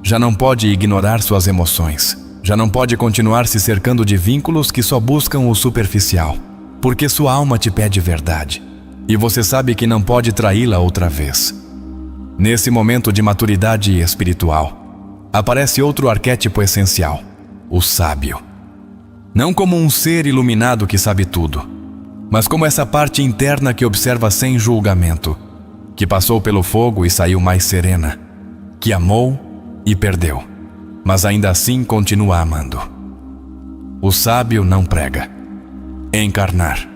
Já não pode ignorar suas emoções. Já não pode continuar se cercando de vínculos que só buscam o superficial, porque sua alma te pede verdade. E você sabe que não pode traí-la outra vez. Nesse momento de maturidade espiritual, aparece outro arquétipo essencial, o sábio. Não como um ser iluminado que sabe tudo, mas como essa parte interna que observa sem julgamento, que passou pelo fogo e saiu mais serena, que amou e perdeu, mas ainda assim continua amando. O sábio não prega. Encarnar.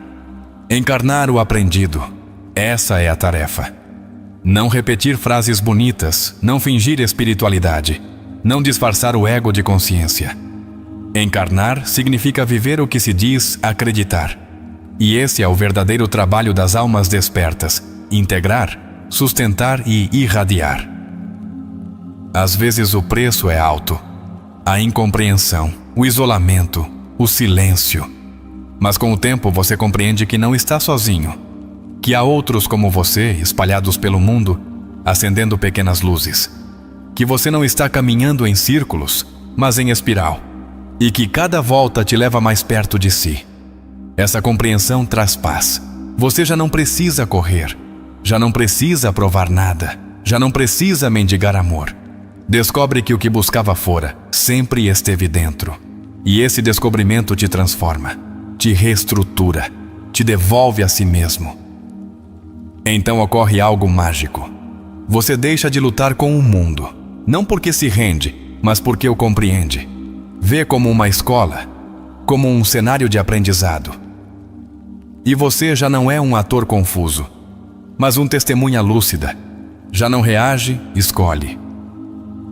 Encarnar o aprendido. Essa é a tarefa. Não repetir frases bonitas, não fingir espiritualidade, não disfarçar o ego de consciência. Encarnar significa viver o que se diz acreditar. E esse é o verdadeiro trabalho das almas despertas: integrar, sustentar e irradiar. Às vezes o preço é alto. A incompreensão, o isolamento, o silêncio. Mas com o tempo você compreende que não está sozinho. Que há outros como você, espalhados pelo mundo, acendendo pequenas luzes. Que você não está caminhando em círculos, mas em espiral. E que cada volta te leva mais perto de si. Essa compreensão traz paz. Você já não precisa correr. Já não precisa provar nada. Já não precisa mendigar amor. Descobre que o que buscava fora sempre esteve dentro. E esse descobrimento te transforma, te reestrutura, te devolve a si mesmo. Então ocorre algo mágico. Você deixa de lutar com o mundo, não porque se rende, mas porque o compreende. Vê como uma escola, como um cenário de aprendizado. E você já não é um ator confuso, mas um testemunha lúcida. Já não reage, escolhe.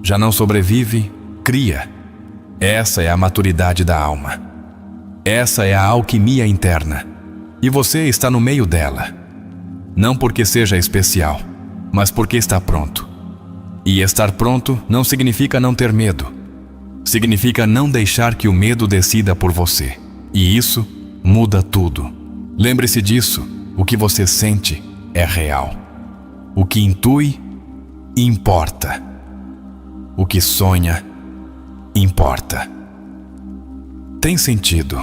Já não sobrevive, cria. Essa é a maturidade da alma. Essa é a alquimia interna. E você está no meio dela. Não porque seja especial, mas porque está pronto. E estar pronto não significa não ter medo. Significa não deixar que o medo decida por você. E isso muda tudo. Lembre-se disso. O que você sente é real. O que intui, importa. O que sonha, importa. Tem sentido.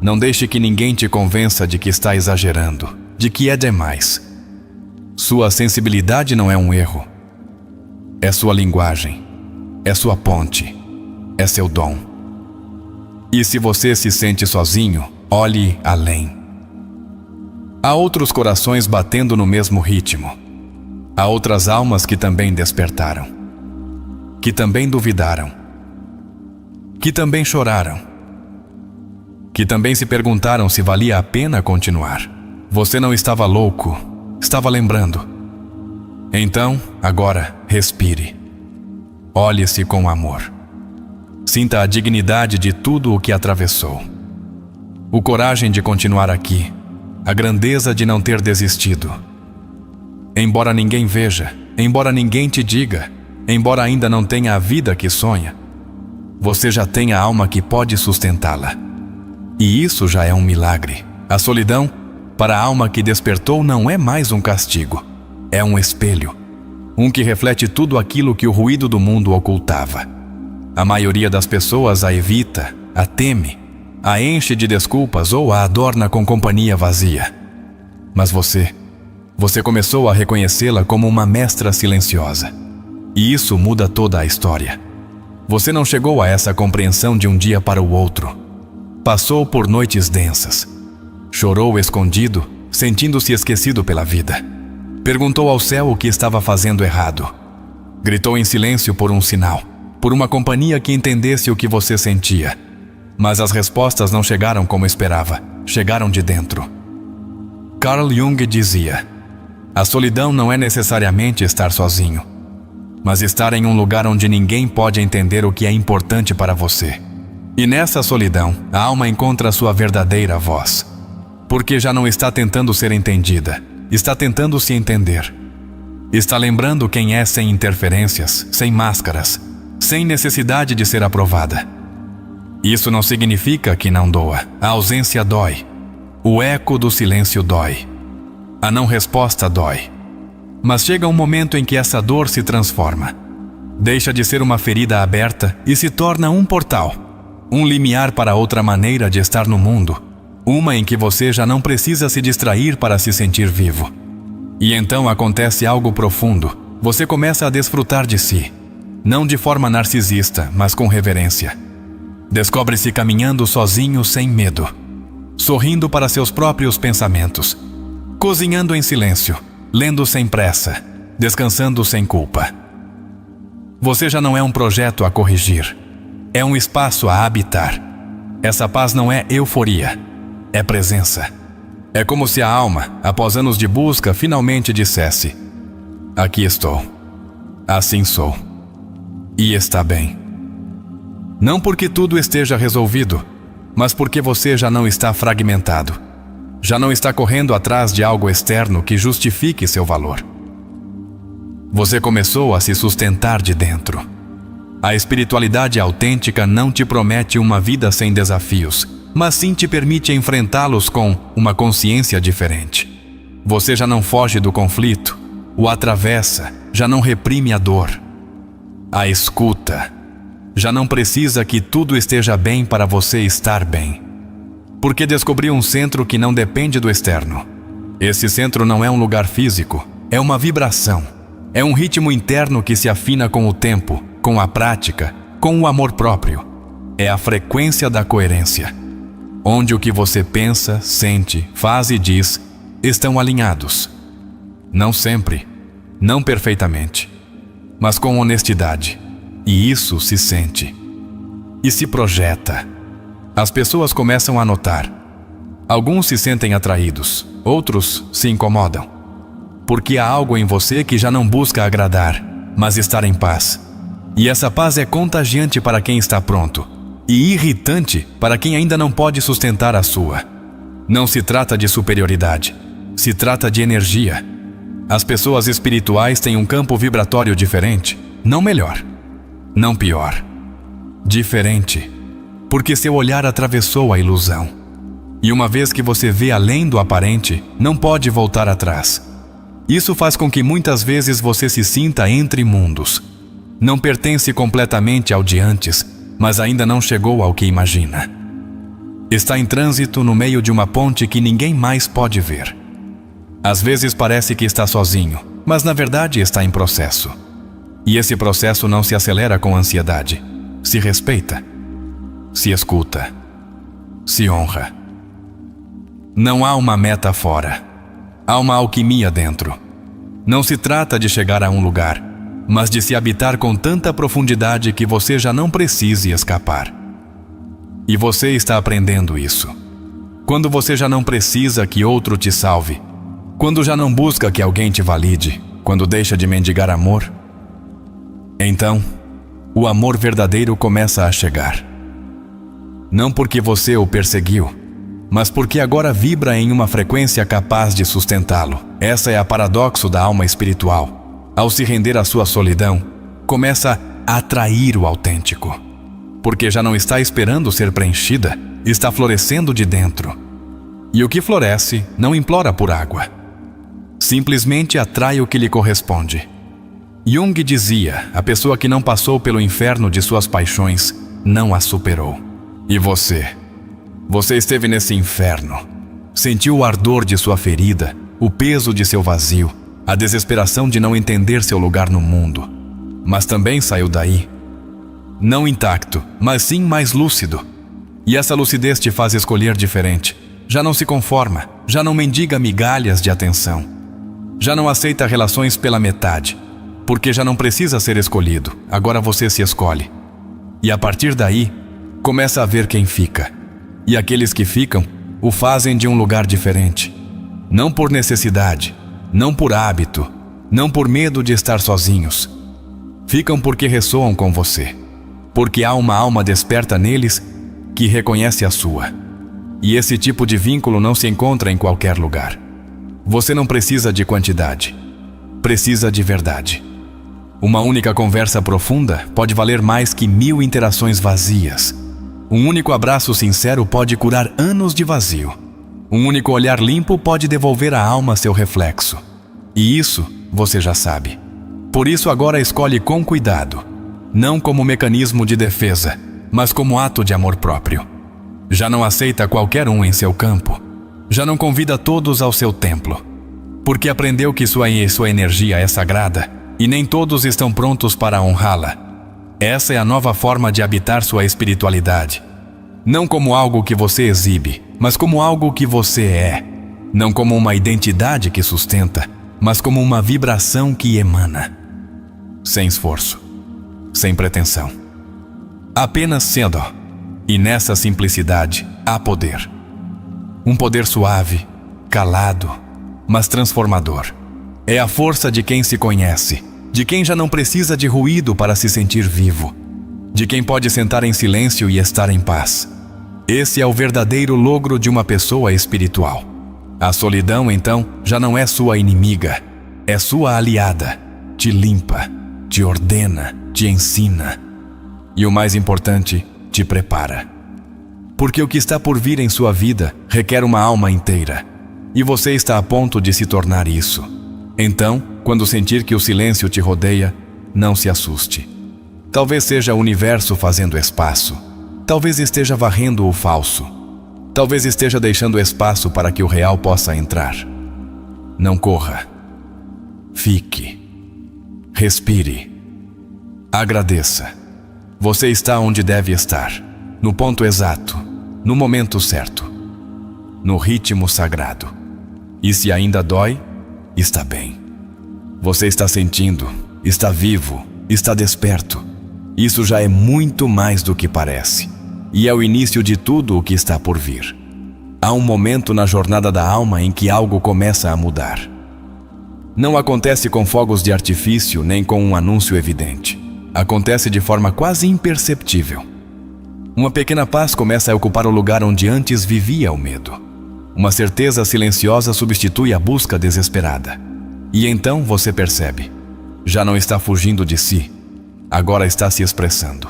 Não deixe que ninguém te convença de que está exagerando, de que é demais. Sua sensibilidade não é um erro. É sua linguagem. É sua ponte. É seu dom. E se você se sente sozinho, olhe além. Há outros corações batendo no mesmo ritmo. Há outras almas que também despertaram, que também duvidaram, que também choraram, que também se perguntaram se valia a pena continuar. Você não estava louco, estava lembrando. Então, agora, respire. Olhe-se com amor. Sinta a dignidade de tudo o que atravessou. O coragem de continuar aqui, a grandeza de não ter desistido. Embora ninguém veja, embora ninguém te diga, embora ainda não tenha a vida que sonha, você já tem a alma que pode sustentá-la. E isso já é um milagre. A solidão, para a alma que despertou, não é mais um castigo. É um espelho, um que reflete tudo aquilo que o ruído do mundo ocultava. A maioria das pessoas a evita, a teme, a enche de desculpas ou a adorna com companhia vazia. Mas você começou a reconhecê-la como uma mestra silenciosa. E isso muda toda a história. Você não chegou a essa compreensão de um dia para o outro. Passou por noites densas. Chorou escondido, sentindo-se esquecido pela vida. Perguntou ao céu o que estava fazendo errado. Gritou em silêncio por um sinal, por uma companhia que entendesse o que você sentia. Mas as respostas não chegaram como esperava, chegaram de dentro. Carl Jung dizia: a solidão não é necessariamente estar sozinho, mas estar em um lugar onde ninguém pode entender o que é importante para você. E nessa solidão, a alma encontra a sua verdadeira voz. Porque já não está tentando ser entendida, está tentando se entender. Está lembrando quem é sem interferências, sem máscaras, sem necessidade de ser aprovada. Isso não significa que não doa. A ausência dói. O eco do silêncio dói. A não resposta dói. Mas chega um momento em que essa dor se transforma. Deixa de ser uma ferida aberta e se torna um portal. Um limiar para outra maneira de estar no mundo. Uma em que você já não precisa se distrair para se sentir vivo. E então acontece algo profundo. Você começa a desfrutar de si. Não de forma narcisista, mas com reverência. Descobre-se caminhando sozinho sem medo. Sorrindo para seus próprios pensamentos. Cozinhando em silêncio. Lendo sem pressa. Descansando sem culpa. Você já não é um projeto a corrigir. É um espaço a habitar. Essa paz não é euforia. É presença. É como se a alma, após anos de busca, finalmente dissesse: aqui estou. Assim sou. E está bem. Não porque tudo esteja resolvido, mas porque você já não está fragmentado. Já não está correndo atrás de algo externo que justifique seu valor. Você começou a se sustentar de dentro. A espiritualidade autêntica não te promete uma vida sem desafios, mas sim te permite enfrentá-los com uma consciência diferente. Você já não foge do conflito, o atravessa, já não reprime a dor. A escuta. Já não precisa que tudo esteja bem para você estar bem. Porque descobriu um centro que não depende do externo. Esse centro não é um lugar físico, é uma vibração. É um ritmo interno que se afina com o tempo, com a prática, com o amor próprio. É a frequência da coerência. Onde o que você pensa, sente, faz e diz estão alinhados. Não sempre, não perfeitamente, mas com honestidade. E isso se sente. E se projeta. As pessoas começam a notar. Alguns se sentem atraídos, outros se incomodam. Porque há algo em você que já não busca agradar, mas estar em paz. E essa paz é contagiante para quem está pronto, e irritante para quem ainda não pode sustentar a sua. Não se trata de superioridade, se trata de energia. As pessoas espirituais têm um campo vibratório diferente, não melhor. Não pior. Diferente. Porque seu olhar atravessou a ilusão. E uma vez que você vê além do aparente, não pode voltar atrás. Isso faz com que muitas vezes você se sinta entre mundos. Não pertence completamente ao de antes, mas ainda não chegou ao que imagina. Está em trânsito no meio de uma ponte que ninguém mais pode ver. Às vezes parece que está sozinho, mas na verdade está em processo. E esse processo não se acelera com ansiedade. Se respeita. Se escuta. Se honra. Não há uma meta fora. Há uma alquimia dentro. Não se trata de chegar a um lugar, mas de se habitar com tanta profundidade que você já não precise escapar. E você está aprendendo isso. Quando você já não precisa que outro te salve, quando já não busca que alguém te valide, quando deixa de mendigar amor, então, o amor verdadeiro começa a chegar. Não porque você o perseguiu, mas porque agora vibra em uma frequência capaz de sustentá-lo. Essa é a paradoxo da alma espiritual. Ao se render à sua solidão, começa a atrair o autêntico. Porque já não está esperando ser preenchida, está florescendo de dentro. E o que floresce não implora por água. Simplesmente atrai o que lhe corresponde. Jung dizia, a pessoa que não passou pelo inferno de suas paixões não a superou. E você? Você esteve nesse inferno. Sentiu o ardor de sua ferida, o peso de seu vazio, a desesperação de não entender seu lugar no mundo. Mas também saiu daí, não intacto, mas sim mais lúcido. E essa lucidez te faz escolher diferente. Já não se conforma, já não mendiga migalhas de atenção. Já não aceita relações pela metade, porque já não precisa ser escolhido, agora você se escolhe. E a partir daí, começa a ver quem fica. E aqueles que ficam, o fazem de um lugar diferente. Não por necessidade, não por hábito, não por medo de estar sozinhos. Ficam porque ressoam com você. Porque há uma alma desperta neles que reconhece a sua. E esse tipo de vínculo não se encontra em qualquer lugar. Você não precisa de quantidade. Precisa de verdade. Uma única conversa profunda pode valer mais que 1000 interações vazias. Um único abraço sincero pode curar anos de vazio. Um único olhar limpo pode devolver à alma seu reflexo. E isso você já sabe. Por isso agora escolhe com cuidado, não como mecanismo de defesa, mas como ato de amor próprio. Já não aceita qualquer um em seu campo. Já não convida todos ao seu templo. Porque aprendeu que sua energia é sagrada e nem todos estão prontos para honrá-la. Essa é a nova forma de habitar sua espiritualidade. Não como algo que você exibe, mas como algo que você é. Não como uma identidade que sustenta, mas como uma vibração que emana. Sem esforço, sem pretensão. Apenas sendo. E nessa simplicidade há poder. Um poder suave, calado, mas transformador. É a força de quem se conhece, de quem já não precisa de ruído para se sentir vivo, de quem pode sentar em silêncio e estar em paz. Esse é o verdadeiro logro de uma pessoa espiritual. A solidão, então, já não é sua inimiga, é sua aliada. Te limpa, te ordena, te ensina. E o mais importante, te prepara. Porque o que está por vir em sua vida requer uma alma inteira. E você está a ponto de se tornar isso. Então, quando sentir que o silêncio te rodeia, não se assuste. Talvez seja o universo fazendo espaço. Talvez esteja varrendo o falso. Talvez esteja deixando espaço para que o real possa entrar. Não corra. Fique. Respire. Agradeça. Você está onde deve estar. No ponto exato. No momento certo. No ritmo sagrado. E se ainda dói, está bem. Você está sentindo, está vivo, está desperto. Isso já é muito mais do que parece. E é o início de tudo o que está por vir. Há um momento na jornada da alma em que algo começa a mudar. Não acontece com fogos de artifício nem com um anúncio evidente. Acontece de forma quase imperceptível. Uma pequena paz começa a ocupar o lugar onde antes vivia o medo. Uma certeza silenciosa substitui a busca desesperada. E então você percebe. Já não está fugindo de si. Agora está se expressando.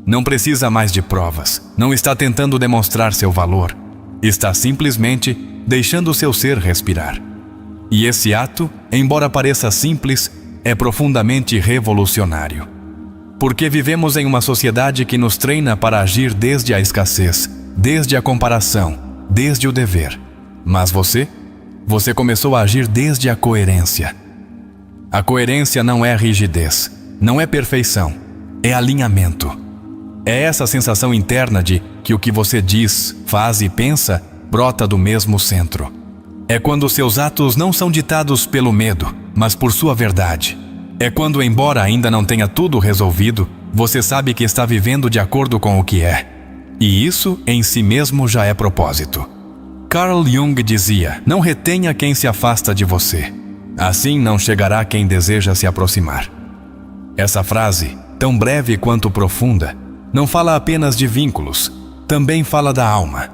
Não precisa mais de provas. Não está tentando demonstrar seu valor. Está simplesmente deixando seu ser respirar. E esse ato, embora pareça simples, é profundamente revolucionário. Porque vivemos em uma sociedade que nos treina para agir desde a escassez, desde a comparação, desde o dever. Mas você começou a agir desde a coerência. A coerência não é rigidez, não é perfeição, é alinhamento. É essa sensação interna de que o que você diz, faz e pensa brota do mesmo centro. É quando seus atos não são ditados pelo medo, mas por sua verdade. É quando, embora ainda não tenha tudo resolvido, você sabe que está vivendo de acordo com o que é. E isso, em si mesmo, já é propósito. Carl Jung dizia: não retenha quem se afasta de você. Assim não chegará quem deseja se aproximar. Essa frase, tão breve quanto profunda, não fala apenas de vínculos, também fala da alma.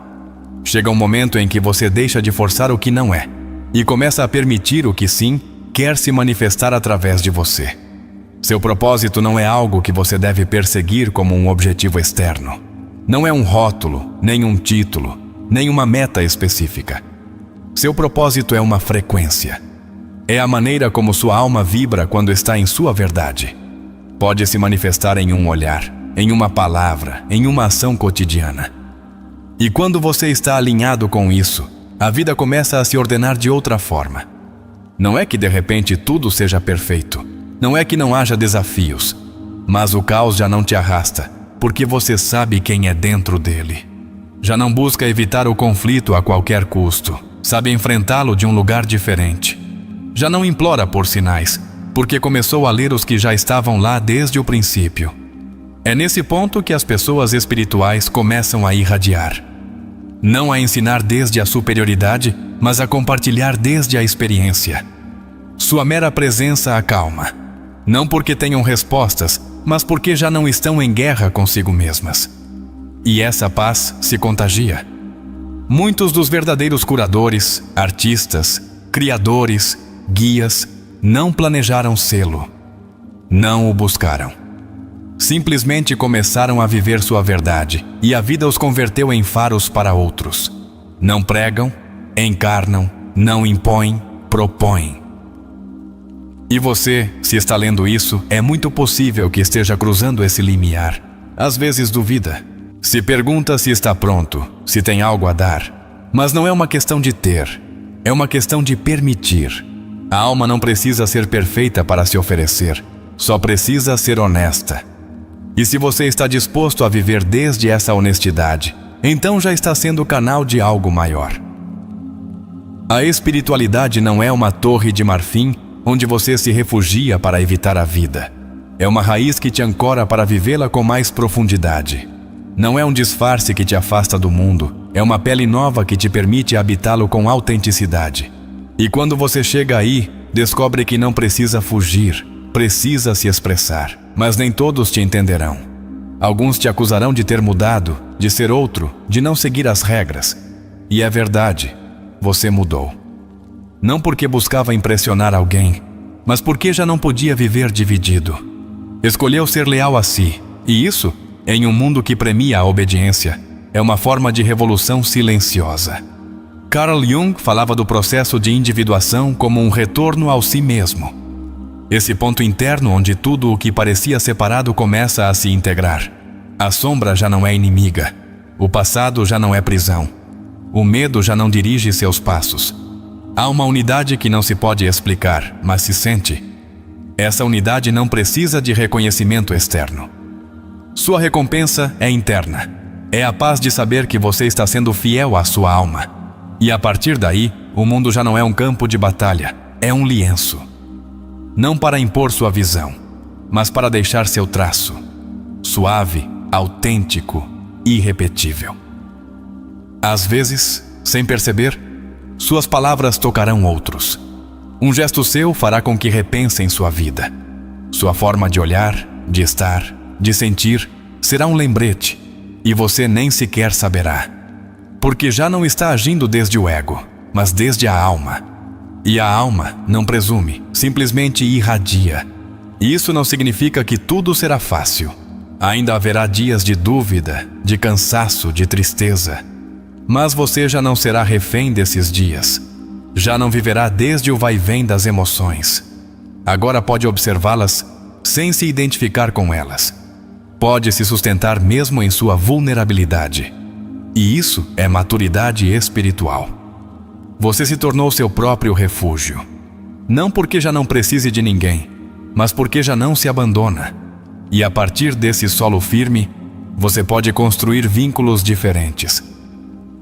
Chega um momento em que você deixa de forçar o que não é e começa a permitir o que sim quer se manifestar através de você. Seu propósito não é algo que você deve perseguir como um objetivo externo. Não é um rótulo, nem um título, nem uma meta específica. Seu propósito é uma frequência. É a maneira como sua alma vibra quando está em sua verdade. Pode se manifestar em um olhar, em uma palavra, em uma ação cotidiana. E quando você está alinhado com isso, a vida começa a se ordenar de outra forma. Não é que de repente tudo seja perfeito. Não é que não haja desafios. Mas o caos já não te arrasta, porque você sabe quem é dentro dele. Já não busca evitar o conflito a qualquer custo. Sabe enfrentá-lo de um lugar diferente. Já não implora por sinais, porque começou a ler os que já estavam lá desde o princípio. É nesse ponto que as pessoas espirituais começam a irradiar. Não a ensinar desde a superioridade, mas a compartilhar desde a experiência. Sua mera presença acalma. Não porque tenham respostas, mas porque já não estão em guerra consigo mesmas. E essa paz se contagia. Muitos dos verdadeiros curadores, artistas, criadores, guias, não planejaram sê-lo. Não o buscaram. Simplesmente começaram a viver sua verdade, e a vida os converteu em faros para outros. Não pregam, encarnam, não impõem, propõem. E você, se está lendo isso, é muito possível que esteja cruzando esse limiar. Às vezes duvida. Se pergunta se está pronto, se tem algo a dar. Mas não é uma questão de ter, é uma questão de permitir. A alma não precisa ser perfeita para se oferecer, só precisa ser honesta. E se você está disposto a viver desde essa honestidade, então já está sendo canal de algo maior. A espiritualidade não é uma torre de marfim onde você se refugia para evitar a vida. É uma raiz que te ancora para vivê-la com mais profundidade. Não é um disfarce que te afasta do mundo, é uma pele nova que te permite habitá-lo com autenticidade. E quando você chega aí, descobre que não precisa fugir, precisa se expressar. Mas nem todos te entenderão. Alguns te acusarão de ter mudado, de ser outro, de não seguir as regras. E é verdade, você mudou. Não porque buscava impressionar alguém, mas porque já não podia viver dividido. Escolheu ser leal a si, e isso, em um mundo que premia a obediência, é uma forma de revolução silenciosa. Carl Jung falava do processo de individuação como um retorno ao si mesmo. Esse ponto interno onde tudo o que parecia separado começa a se integrar. A sombra já não é inimiga. O passado já não é prisão. O medo já não dirige seus passos. Há uma unidade que não se pode explicar, mas se sente. Essa unidade não precisa de reconhecimento externo. Sua recompensa é interna. É a paz de saber que você está sendo fiel à sua alma. E a partir daí, o mundo já não é um campo de batalha, é um lienço. Não para impor sua visão, mas para deixar seu traço. Suave, autêntico, irrepetível. Às vezes, sem perceber, suas palavras tocarão outros. Um gesto seu fará com que repensem sua vida. Sua forma de olhar, de estar, de sentir, será um lembrete, e você nem sequer saberá. Porque já não está agindo desde o ego, mas desde a alma. E a alma não presume, simplesmente irradia. E isso não significa que tudo será fácil. Ainda haverá dias de dúvida, de cansaço, de tristeza. Mas você já não será refém desses dias. Já não viverá desde o vai-vem das emoções. Agora pode observá-las sem se identificar com elas. Pode se sustentar mesmo em sua vulnerabilidade. E isso é maturidade espiritual. Você se tornou seu próprio refúgio. Não porque já não precise de ninguém, mas porque já não se abandona. E a partir desse solo firme, você pode construir vínculos diferentes.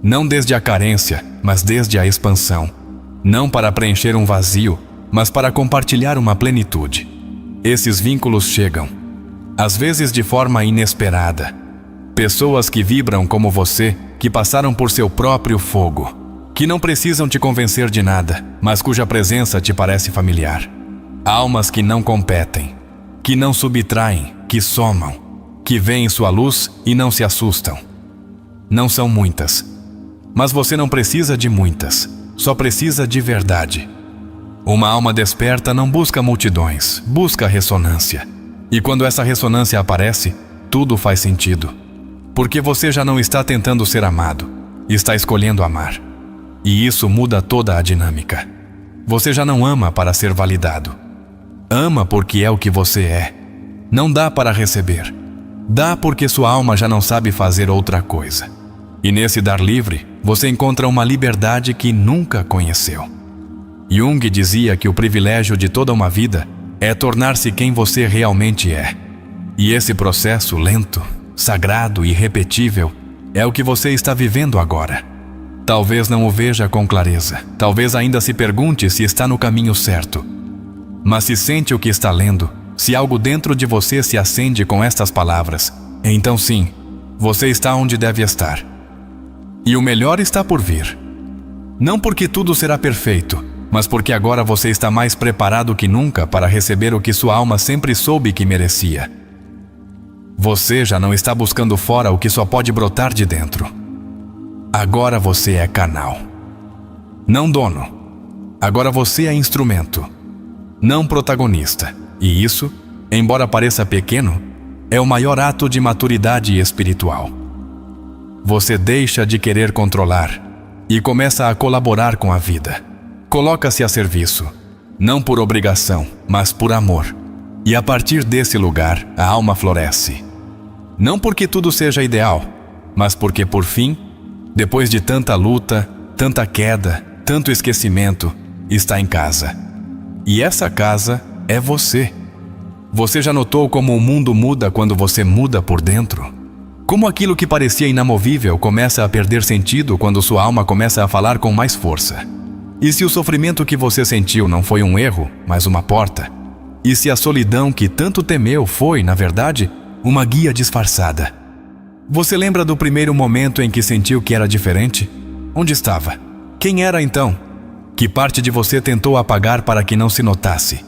Não desde a carência, mas desde a expansão. Não para preencher um vazio, mas para compartilhar uma plenitude. Esses vínculos chegam, às vezes de forma inesperada. Pessoas que vibram como você, que passaram por seu próprio fogo, que não precisam te convencer de nada, mas cuja presença te parece familiar. Almas que não competem, que não subtraem, que somam, que veem sua luz e não se assustam. Não são muitas, mas você não precisa de muitas, só precisa de verdade. Uma alma desperta não busca multidões, busca ressonância. E quando essa ressonância aparece, tudo faz sentido. Porque você já não está tentando ser amado, está escolhendo amar. E isso muda toda a dinâmica. Você já não ama para ser validado. Ama porque é o que você é. Não dá para receber. Dá porque sua alma já não sabe fazer outra coisa. E nesse dar livre, você encontra uma liberdade que nunca conheceu. Jung dizia que o privilégio de toda uma vida é tornar-se quem você realmente é. E esse processo lento, sagrado e irrepetível é o que você está vivendo agora. Talvez não o veja com clareza, talvez ainda se pergunte se está no caminho certo. Mas se sente o que está lendo, se algo dentro de você se acende com estas palavras, então sim, você está onde deve estar. E o melhor está por vir. Não porque tudo será perfeito, mas porque agora você está mais preparado que nunca para receber o que sua alma sempre soube que merecia. Você já não está buscando fora o que só pode brotar de dentro. Agora você é canal. Não dono. Agora você é instrumento. Não protagonista. E isso, embora pareça pequeno, é o maior ato de maturidade espiritual. Você deixa de querer controlar e começa a colaborar com a vida. Coloca-se a serviço, não por obrigação, mas por amor. E a partir desse lugar, a alma floresce. Não porque tudo seja ideal, mas porque, por fim, depois de tanta luta, tanta queda, tanto esquecimento, está em casa. E essa casa é você. Você já notou como o mundo muda quando você muda por dentro? Como aquilo que parecia inamovível começa a perder sentido quando sua alma começa a falar com mais força? E se o sofrimento que você sentiu não foi um erro, mas uma porta? E se a solidão que tanto temeu foi, na verdade, uma guia disfarçada? Você lembra do primeiro momento em que sentiu que era diferente? Onde estava? Quem era então? Que parte de você tentou apagar para que não se notasse?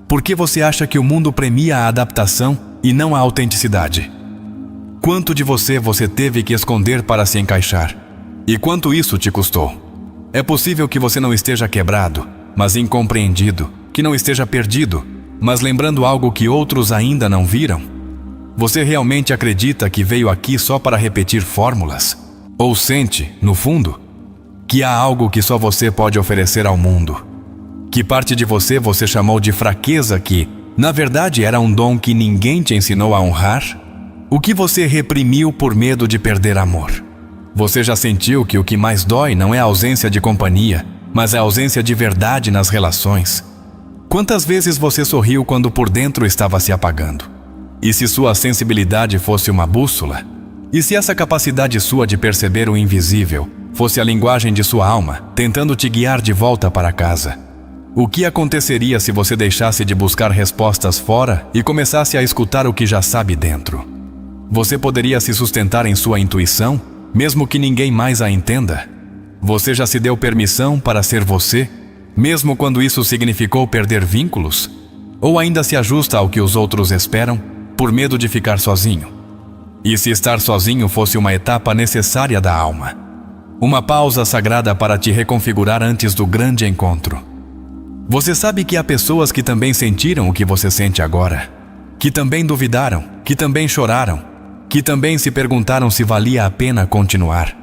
Por que você acha que o mundo premia a adaptação e não a autenticidade? Quanto de você teve que esconder para se encaixar? E quanto isso te custou? É possível que você não esteja quebrado, mas incompreendido, que não esteja perdido, mas lembrando algo que outros ainda não viram? Você realmente acredita que veio aqui só para repetir fórmulas? Ou sente, no fundo, que há algo que só você pode oferecer ao mundo? Que parte de você chamou de fraqueza que, na verdade, era um dom que ninguém te ensinou a honrar? O que você reprimiu por medo de perder amor? Você já sentiu que o que mais dói não é a ausência de companhia, mas a ausência de verdade nas relações? Quantas vezes você sorriu quando por dentro estava se apagando? E se sua sensibilidade fosse uma bússola? E se essa capacidade sua de perceber o invisível fosse a linguagem de sua alma, tentando te guiar de volta para casa? O que aconteceria se você deixasse de buscar respostas fora e começasse a escutar o que já sabe dentro? Você poderia se sustentar em sua intuição, mesmo que ninguém mais a entenda? Você já se deu permissão para ser você, mesmo quando isso significou perder vínculos? Ou ainda se ajusta ao que os outros esperam, por medo de ficar sozinho? E se estar sozinho fosse uma etapa necessária da alma? Uma pausa sagrada para te reconfigurar antes do grande encontro? Você sabe que há pessoas que também sentiram o que você sente agora, que também duvidaram, que também choraram, que também se perguntaram se valia a pena continuar.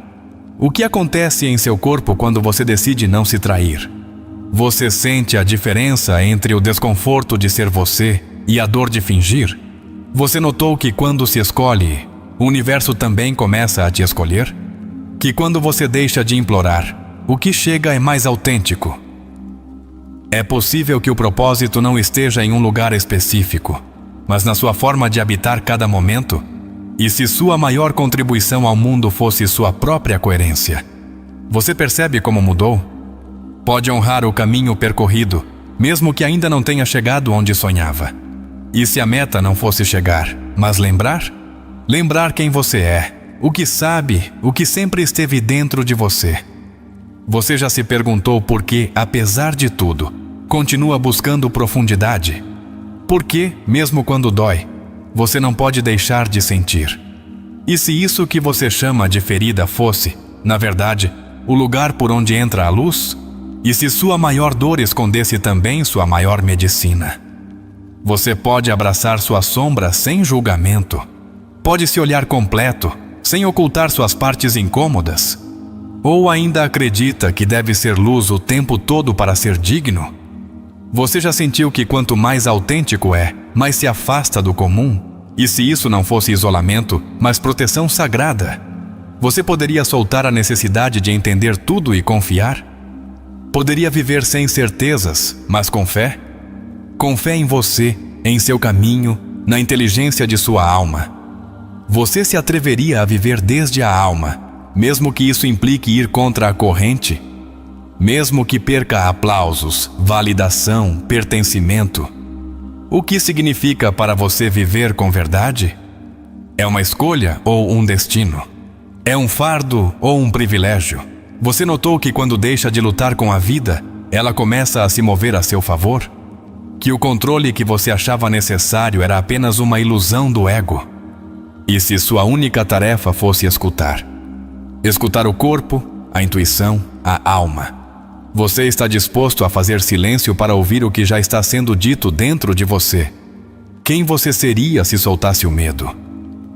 O que acontece em seu corpo quando você decide não se trair? Você sente a diferença entre o desconforto de ser você e a dor de fingir? Você notou que quando se escolhe, o universo também começa a te escolher? Que quando você deixa de implorar, o que chega é mais autêntico? É possível que o propósito não esteja em um lugar específico, mas na sua forma de habitar cada momento. E se sua maior contribuição ao mundo fosse sua própria coerência? Você percebe como mudou? Pode honrar o caminho percorrido, mesmo que ainda não tenha chegado onde sonhava. E se a meta não fosse chegar, mas lembrar? Lembrar quem você é, o que sabe, o que sempre esteve dentro de você. Você já se perguntou por que, apesar de tudo, continua buscando profundidade? Por que, mesmo quando dói, você não pode deixar de sentir? E se isso que você chama de ferida fosse, na verdade, o lugar por onde entra a luz? E se sua maior dor escondesse também sua maior medicina? Você pode abraçar sua sombra sem julgamento. Pode se olhar completo, sem ocultar suas partes incômodas. Ou ainda acredita que deve ser luz o tempo todo para ser digno? Você já sentiu que quanto mais autêntico é, mais se afasta do comum? E se isso não fosse isolamento, mas proteção sagrada? Você poderia soltar a necessidade de entender tudo e confiar? Poderia viver sem certezas, mas com fé? Com fé em você, em seu caminho, na inteligência de sua alma. Você se atreveria a viver desde a alma, mesmo que isso implique ir contra a corrente? Mesmo que perca aplausos, validação, pertencimento? O que significa para você viver com verdade? É uma escolha ou um destino? É um fardo ou um privilégio? Você notou que quando deixa de lutar com a vida, ela começa a se mover a seu favor? Que o controle que você achava necessário era apenas uma ilusão do ego? E se sua única tarefa fosse escutar? Escutar o corpo, a intuição, a alma. Você está disposto a fazer silêncio para ouvir o que já está sendo dito dentro de você? Quem você seria se soltasse o medo?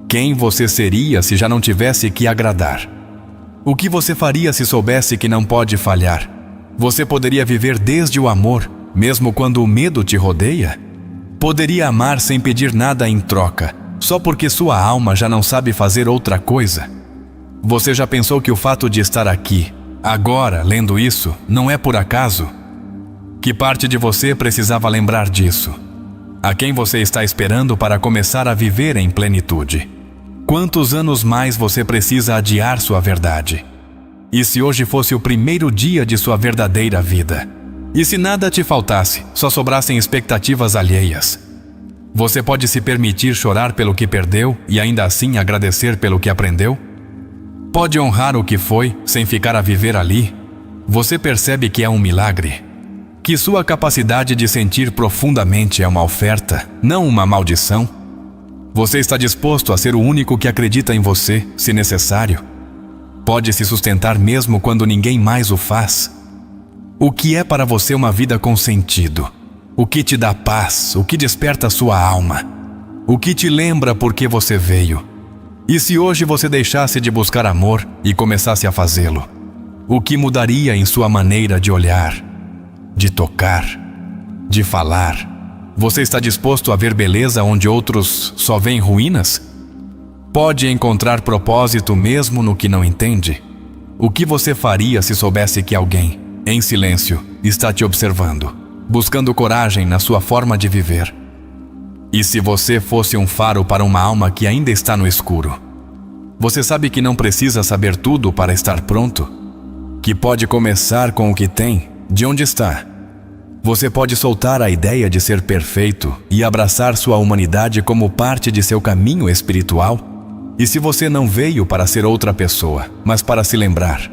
Quem você seria se já não tivesse que agradar? O que você faria se soubesse que não pode falhar? Você poderia viver desde o amor, mesmo quando o medo te rodeia? Poderia amar sem pedir nada em troca, só porque sua alma já não sabe fazer outra coisa? Você já pensou que o fato de estar aqui, agora, lendo isso, não é por acaso? Que parte de você precisava lembrar disso? A quem você está esperando para começar a viver em plenitude? Quantos anos mais você precisa adiar sua verdade? E se hoje fosse o primeiro dia de sua verdadeira vida? E se nada te faltasse, só sobrassem expectativas alheias? Você pode se permitir chorar pelo que perdeu e ainda assim agradecer pelo que aprendeu? Pode honrar o que foi, sem ficar a viver ali? Você percebe que é um milagre? Que sua capacidade de sentir profundamente é uma oferta, não uma maldição? Você está disposto a ser o único que acredita em você, se necessário? Pode se sustentar mesmo quando ninguém mais o faz? O que é para você uma vida com sentido? O que te dá paz? O que desperta sua alma? O que te lembra por que você veio? E se hoje você deixasse de buscar amor e começasse a fazê-lo? O que mudaria em sua maneira de olhar, de tocar, de falar? Você está disposto a ver beleza onde outros só veem ruínas? Pode encontrar propósito mesmo no que não entende? O que você faria se soubesse que alguém, em silêncio, está te observando, buscando coragem na sua forma de viver? E se você fosse um faro para uma alma que ainda está no escuro? Você sabe que não precisa saber tudo para estar pronto? Que pode começar com o que tem, de onde está? Você pode soltar a ideia de ser perfeito e abraçar sua humanidade como parte de seu caminho espiritual? E se você não veio para ser outra pessoa, mas para se lembrar?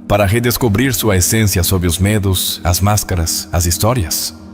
Para redescobrir sua essência sob os medos, as máscaras, as histórias?